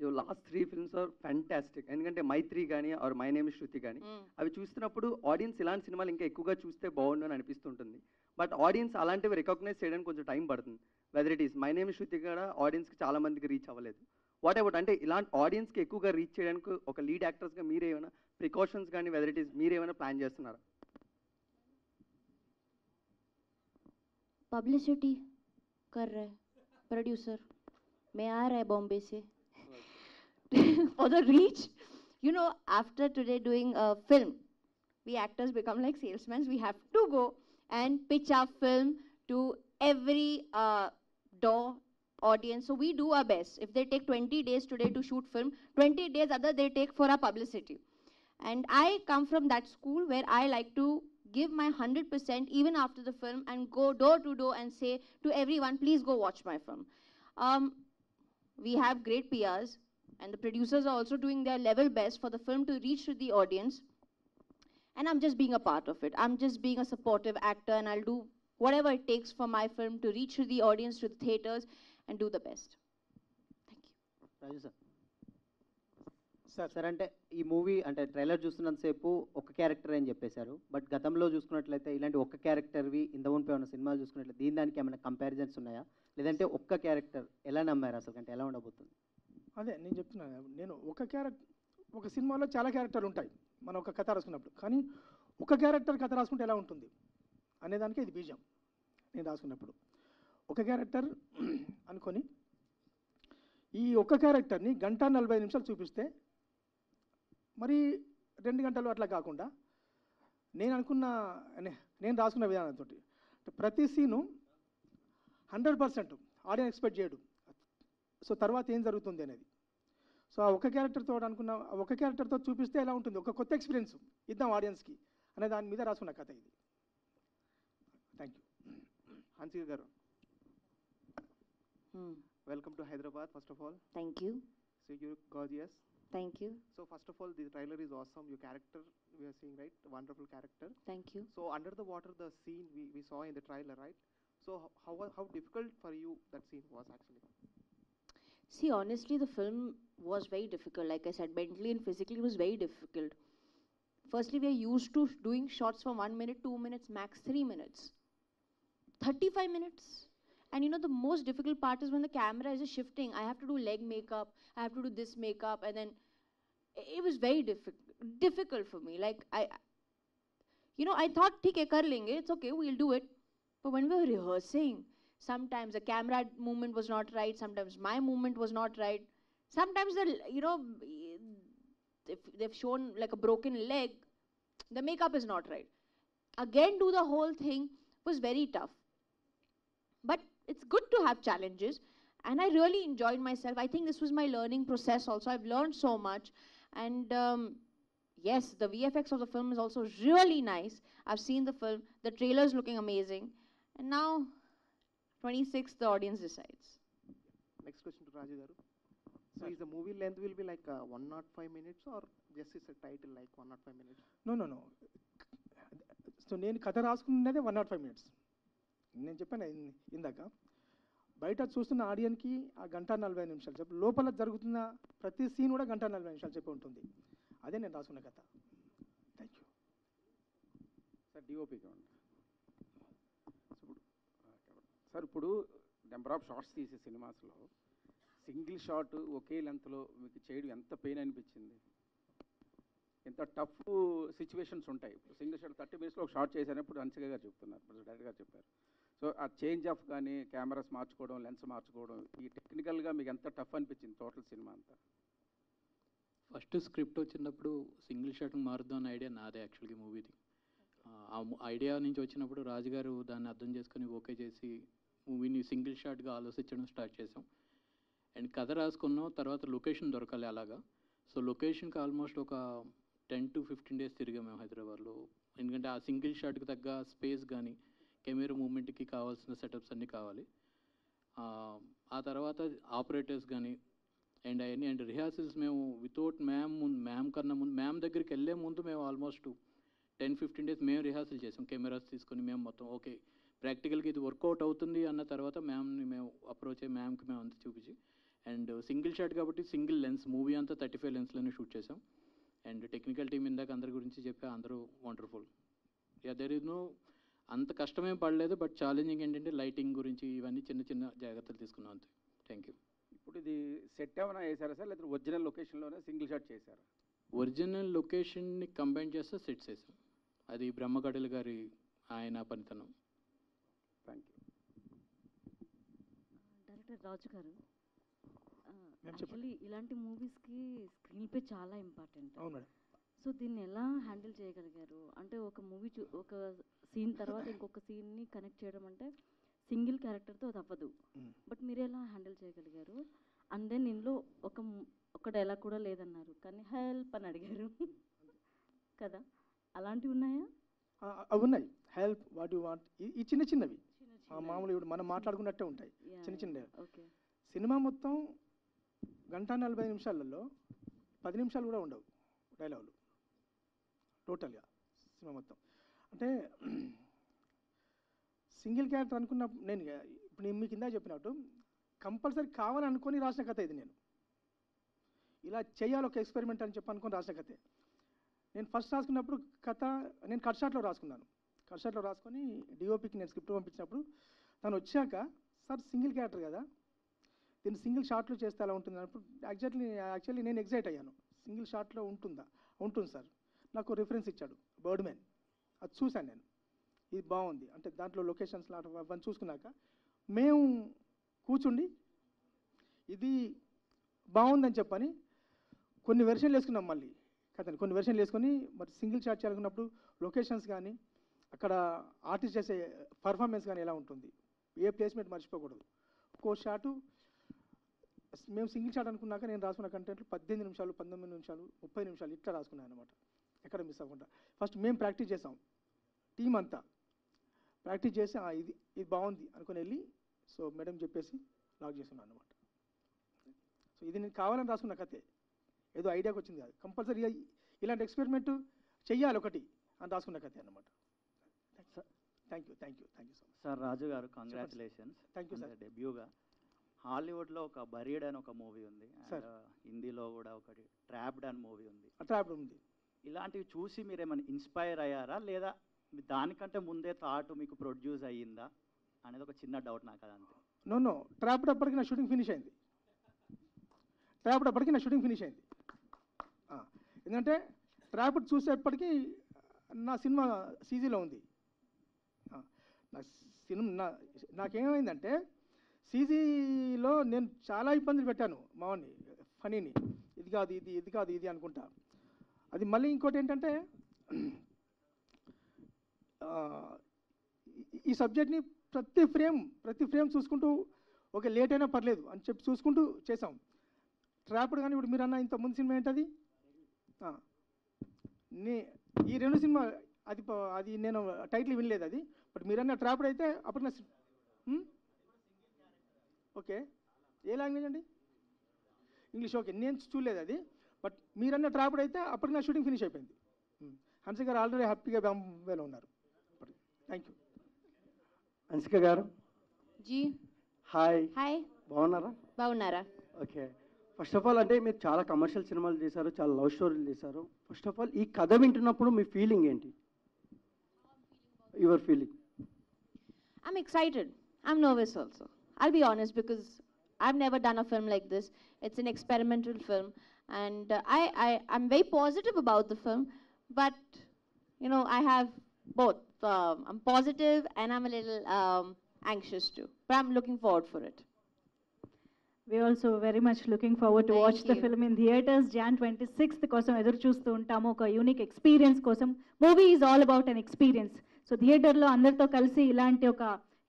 your last 3 films are fantastic. ఎందుకంటే మైత్రి కానీ or my name is Shruti కానీ అవి చూస్తున్నప్పుడు ఆడియన్స్ ఇలాంటి సినిమాలు ఇంకా ఎక్కువగా చూస్తే బాగుండు అని అనిపిస్తుంటుంది. బట్ ఆడియన్స్ అలాంటివి రికగ్నైజ్ చేయడానికి కొంచెం టైం పడుతుంది. Weather it is my name is Shruti కూడా ఆడియన్స్కి చాలా మందికి రీచ్ అవ్వలేదు. వాట్ అబౌట్ అంటే ఇలాంటి ఆడియన్స్కి ఎక్కువగా రీచ్ చేయడానికి ఒక లీడ్ యాక్టర్స్గా మీరేమైనా ప్రికాషన్స్ కానీ వెదర్ ఇట్ ఈస్ మీరు ఏమైనా ప్లాన్ చేస్తున్నారా? पब्लिसिटी कर रहा है प्रोड्यूसर, मैं आ रहा है बॉम्बे से for the reach. You know, after today doing a film, we actors become like salesmen. We have to go and pitch our film to every door audience. So we do our best. If they take 20 days today to shoot film, 20 days other they take for our publicity. And I come from that school where I like to give my 100% even after the film and go door to door and say to everyone, please go watch my film. We have great PRs and the producers are also doing their level best for the film to reach to the audience. And I'm just being a part of it. I'm just being a supportive actor and I'll do whatever it takes for my film to reach to the audience, to the theaters and do the best. Thank you. Raju sir అంటే ఈ movie అంటే trailer చూస్తున్నంతసేపు ఒక character అని చెప్పేశారు. But గతంలో చూసుకున్నట్లయితే ఇలాంటి ఒక్క క్యారెక్టర్వి ఇంతకుముందు ఉన్న సినిమాలు చూసుకున్నట్లయితే దీని దానికి ఏమైనా కంపారిజన్స్ ఉన్నాయా, లేదంటే ఒక్క క్యారెక్టర్ ఎలా నమ్మారు అసలు, అంటే ఎలా ఉండబోతుంది? అదే నేను చెప్తున్నాను, నేను ఒక సినిమాలో చాలా క్యారెక్టర్లు ఉంటాయి మనం ఒక కథ రాసుకున్నప్పుడు, కానీ ఒక క్యారెక్టర్ కథ రాసుకుంటే ఎలా ఉంటుంది అనేదానికి ఇది బీజం. నేను రాసుకున్నప్పుడు ఒక క్యారెక్టర్ అనుకొని ఈ ఒక్క క్యారెక్టర్ని 1:45 చూపిస్తే మరి 2 గంటలు అట్లా కాకుండా నేను రాసుకున్న విధానంతో ప్రతి సీను 100% ఆడియన్స్ ఎక్స్పెక్ట్ చేయడు. సో తర్వాత ఏం జరుగుతుంది అనేది, సో ఆ ఒక క్యారెక్టర్తో అనుకున్న ఒక క్యారెక్టర్తో చూపిస్తే ఎలా ఉంటుంది, ఒక కొత్త ఎక్స్పీరియన్స్ ఇద్దాం ఆడియన్స్కి అనే దాని మీద రాసుకున్న కథ ఇది. Thank you. హన్సిక గారు, welcome to Hyderabad first of all. Thank you. So you're gorgeous. Thank you. So first of all, the trailer is awesome. Your character we are seeing, right? Wonderful character. Thank you. So under the water, the scene we saw in the trailer, right? So how difficult for you that scene was actually? See, honestly, the film was very difficult. Like I said, mentally and physically, it was very difficult. Firstly, we are used to doing shots for 1 minute, 2 minutes, max 3 minutes. 35 minutes. And you know, the most difficult part is when the camera is just shifting. I have to do leg makeup, I have to do this makeup, and then it was very difficult for me. Like, I thought, okay, kar lenge, it's okay, we'll do it. But when we were rehearsing, sometimes the camera movement was not right, sometimes my movement was not right. Sometimes, they've shown like a broken leg, the makeup is not right. Again, do the whole thing was very tough. But it's good to have challenges, and I really enjoyed myself. I think this was my learning process also. I've learned so much, and yes, the VFX of the film is also really nice. I've seen the film, the trailer is looking amazing, and now 26th the audience decides. Next question to Raju garu. So is the movie length will be like 105 minutes or just is a title like 105 minutes? No. So నేను కథ రాసుకున్నదే 105 minutes. నేను చెప్పాను ఇందాక, బయట చూస్తున్న ఆడియన్కి ఆ 1:45 చెప్పి, లోపల జరుగుతున్న ప్రతి సీన్ కూడా 1:45 చెప్పి ఉంటుంది. అదే నేను రాసుకున్న కథ. Thank you sir. డిఓపిగా ఉంది సార్. ఇప్పుడు నెంబర్ ఆఫ్ షార్ట్స్ తీసే సినిమాస్లో సింగిల్ షాట్ ఒకే లెంత్లో మీకు చేయడం ఎంత పెయిన్ అనిపించింది? ఎంత టఫ్ సిచ్యువేషన్స్ ఉంటాయి. ఇప్పుడు సింగిల్ షాట్ 30 minutesలో ఒక షాట్ చేశానప్పుడు హన్సిక గారు చెప్తున్నారు, డైరెక్ట్గా చెప్పారు. సో ఆ చేంజ్ ఆఫ్ కానీ కెమెరాస్ మార్చుకోవడం, లెన్స్ మార్చుకోవడం, ఈ టెక్నికల్గా మీకు ఎంత టఫ్ అనిపించింది టోటల్ సినిమా అంతా? ఫస్ట్ స్క్రిప్ట్ వచ్చినప్పుడు సింగిల్ షాట్ మారుద్దాం అనే ఐడియా నాదే యాక్చువల్గా మూవీది. ఆ ఐడియా నుంచి వచ్చినప్పుడు రాజుగారు దాన్ని అర్థం చేసుకొని ఓకే చేసి మూవీని సింగిల్ షాట్గా ఆలోచించడం స్టార్ట్ చేసాం. అండ్ కథ రాసుకున్నాం. తర్వాత లొకేషన్ దొరకాలి అలాగా. సో లొకేషన్కి ఆల్మోస్ట్ ఒక 10 to 15 days తిరిగాం మేము హైదరాబాద్లో. ఎందుకంటే ఆ సింగిల్ షాట్కి తగ్గ స్పేస్ కానీ కెమెరా మూమెంట్కి కావాల్సిన సెటప్స్ అన్నీ కావాలి. ఆ తర్వాత ఆపరేటర్స్ కానీ అండ్ అవన్నీ అండ్ రిహార్సల్స్ మేము వితౌట్ మ్యామ్ కన్నా ముందు మ్యామ్ దగ్గరికి వెళ్ళే ముందు మేము ఆల్మోస్ట్ 10-15 days మేము రిహార్సల్ చేసాం. కెమెరాస్ తీసుకొని మేము మొత్తం ఓకే ప్రాక్టికల్గా ఇది వర్కౌట్ అవుతుంది అన్న తర్వాత మ్యామ్ని మేము అప్రోచ్ అయ్యి మ్యామ్కి మేము అంతా చూపించి అండ్ సింగిల్ షాట్ కాబట్టి సింగిల్ లెన్స్ మూవీ అంతా 35 lensలోనే షూట్ చేసాం. అండ్ టెక్నికల్ టీం ఇందాక అందరి గురించి చెప్పా, అందరూ వండర్ఫుల్. దెర్ ఇస్ నో అంత కష్టమేం పడలేదు. బట్ ఛాలెంజింగ్ ఏంటంటే లైటింగ్ గురించి ఇవన్నీ చిన్న చిన్న జాగ్రత్తలు తీసుకున్నాం అంతే. Thank you. ఇప్పుడు ఇది సెట్ ఏమైనా వేసారా సార్, లేకపోతే ఒరిజినల్ లొకేషన్లోనే సింగిల్ షాట్ చేశారా? ఒరిజినల్ లొకేషన్ని కంబైన్ చేస్తే సెట్స్ వేసాం. అది బ్రహ్మకడలి గారి ఆయన పనితనం. Thank you. డైరెక్టర్ రాజు గారు, యాక్చువల్లీ ఇలాంటి మూవీస్కి స్క్రీన్ ప్లే చాలా ఇంపార్టెంట్. అవును మేడం. సో దీన్ని ఎలా హ్యాండిల్ చేయగలిగారు? అంటే ఒక మూవీ ఒక సీన్ తర్వాత ఇంకొక సీన్ని కనెక్ట్ చేయడం అంటే సింగిల్ క్యారెక్టర్తో అది అవ్వదు. బట్ మీరు ఎలా హ్యాండిల్ చేయగలిగారు? అండ్ దెన్ ఇందులో ఒక డైలాగ్ కూడా లేదన్నారు, కానీ హెల్ప్ అని అడిగారు కదా, అలాంటివి ఉన్నాయా? అవి ఉన్నాయి. హెల్ప్, వాట్ యు వాంట్, ఈ చిన్న చిన్నవి మామూలు ఇప్పుడు మనం మాట్లాడుకున్నట్టే ఉంటాయి, చిన్న చిన్న. సినిమా మొత్తం 1:40 నిమిషాలలో 10 నిమిషాలు కూడా ఉండవు డైలాగులు టోటల్గా సినిమా మొత్తం. అంటే సింగిల్ క్యారెక్టర్ అనుకున్న నేను ఇప్పుడు నేను మీకు ఇందా చెప్పినట్టు కంపల్సరీ కావాలనుకొని రాసిన కథ ఇది. నేను ఇలా చేయాలి ఒక ఎక్స్పెరిమెంట్ అని చెప్పి అనుకొని రాసిన కథే. నేను ఫస్ట్ రాసుకున్నప్పుడు కథ నేను కట్ షాట్లో రాసుకున్నాను. కట్ షాట్లో రాసుకొని డిఓపికి నేను స్క్రిప్ట్ పంపించినప్పుడు తను వచ్చాక, సార్ సింగిల్ క్యారెక్టర్ కదా, దీన్ని సింగిల్ షాట్లో చేస్తే ఎలా ఉంటుంది అన్నప్పుడు యాక్చువల్లీ నేను ఎగ్జైట్ అయ్యాను. సింగిల్ షాట్లో ఉంటుందా? ఉంటుంది సార్. నాకు రిఫరెన్స్ ఇచ్చాడు, బర్డ్ మ్యాన్. అది చూశాను నేను, ఇది బాగుంది అంటే దాంట్లో లొకేషన్స్ అవన్నీ చూసుకున్నాక మేము కూర్చుండి ఇది బాగుందని చెప్పని కొన్ని వెర్షన్లు వేసుకున్నాం. మళ్ళీ కథని కొన్ని వెర్షన్లు వేసుకొని మరి సింగిల్ షాట్ చేయాలనుకున్నప్పుడు లొకేషన్స్ కానీ అక్కడ ఆర్టిస్ట్ చేసే పర్ఫార్మెన్స్ కానీ ఎలా ఉంటుంది, ఏ ప్లేస్మెంట్ మర్చిపోకూడదు. ఒక్కో షాటు మేము సింగిల్ షాట్ అనుకున్నాక నేను రాసుకున్న కంటెంట్లు 18 నిమిషాలు, 19 నిమిషాలు, 30 నిమిషాలు ఇట్లా రాసుకున్నాను అనమాట, ఎక్కడ మిస్ అవ్వకుండా. ఫస్ట్ మేము ప్రాక్టీస్ చేసాం, టీం అంతా ప్రాక్టీస్ చేసి ఇది బాగుంది అనుకుని వెళ్ళి సో మేడం చెప్పేసి లాక్ చేస్తున్నాను అనమాట. సో ఇది నేను కావాలని రాసుకున్న కథే, ఏదో ఐడియాకి వచ్చింది కాదు. కంపల్సరీ ఇలాంటి ఎక్స్పెరిమెంట్ చెయ్యాలి ఒకటి అని రాసుకున్న కథే అనమాట. Thank you so much sir. Raju గారు, కంగ్రాచులేషన్స్. Thank you sir. డెబ్యూగా హాలీవుడ్లో ఒక బరీడ్ అని ఒక మూవీ ఉంది, అండ్ హిందీలో కూడా ఒకటి ట్రాప్డ్ అని మూవీ ఉంది. ట్రాప్డ్ ఉంది. ఇలాంటివి చూసి మీరు ఏమైనా ఇన్స్పైర్ అయ్యారా, లేదా దానికంటే ముందే థాట్ మీకు ప్రొడ్యూస్ అయ్యిందా అనేది ఒక చిన్న డౌట్ నాకు. అదంతే. నో ట్రాప్డ్ అప్పటికి నా షూటింగ్ ఫినిష్ అయింది. ఎందుకంటే ట్రాప్డ్ చూసేప్పటికీ నా సినిమా సీజీలో ఉంది. నాకేమైందంటే సీజీలో నేను చాలా ఇబ్బందులు పెట్టాను మావాడిని, ఫనీని, ఇది కాదు ఇది అనుకుంటా. అది మళ్ళీ ఇంకోటి ఏంటంటే ఈ సబ్జెక్ట్ని ప్రతి ఫ్రేమ్ చూసుకుంటూ ఓకే లేట్ అయినా పర్లేదు అని చెప్పి చూసుకుంటూ చేసాం. ట్రాప్డ్ కానీ ఇప్పుడు మీరు అన్న ఇంత ముందు సినిమా ఏంటది, ఈ 2 సినిమా అది నేను టైటిల్ వినలేదు అది. బట్ మీరన్న ట్రాప్డ్ అయితే అప్పుడు నా ఓకే ఏ లాంగ్వేజ్ అండి? ఇంగ్లీష్. ఓకే నేను చూడలేదు అది. బట్ మీరన్న ట్రాప్డ్ అయితే అప్పటికి నా షూటింగ్ ఫినిష్ అయిపోయింది. హన్సిక గారు ఆల్రెడీ హ్యాపీగా బాంబేలో ఉన్నారు. Thank you. హన్సిక గారు జీ హాయ్. హాయ్, బాగున్నారా? ఓకే. ఫస్ట్ ఆఫ్ ఆల్ అంటే మీరు చాలా కమర్షియల్ సినిమాలు తీశారు, చాలా లవ్ స్టోరీలు తీశారు. ఫస్ట్ ఆఫ్ ఆల్ ఈ కథ వింటున్నప్పుడు మీ ఫీలింగ్ ఏంటి? Your feeling? I'm excited. I'm nervous also. I'll be honest because I've never done a film like this. It's an experimental film, and I'm very positive about the film. But I have both. I'm positive and I'm a little anxious too. But I'm looking forward for it. We're also very much looking forward to watch the film in theaters. Jan 26th కోసం ఎదురు చూస్తూ ఉంటాము, ఒక unique experience కోసం. Movie is all about an experience. So థియేటర్లో అందరితో కలిసి ఇలాంటి ఒక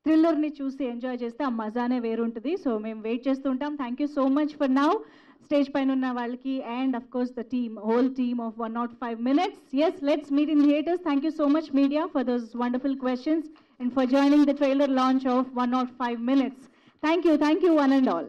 థ్రిల్లర్ని చూసి ఎంజాయ్ చేస్తే ఆ మజానే వేరుంటుంది. సో మేము వెయిట్ చేస్తూ ఉంటాం. Thank you so much for now. Stage పైన ఉన్న వాళ్ళకి and of course the team, whole team of 105 minutes. Yes, let's meet in theaters. Thank you so much media for those wonderful questions and for joining the trailer launch of 105 minutes. Thank you one and all.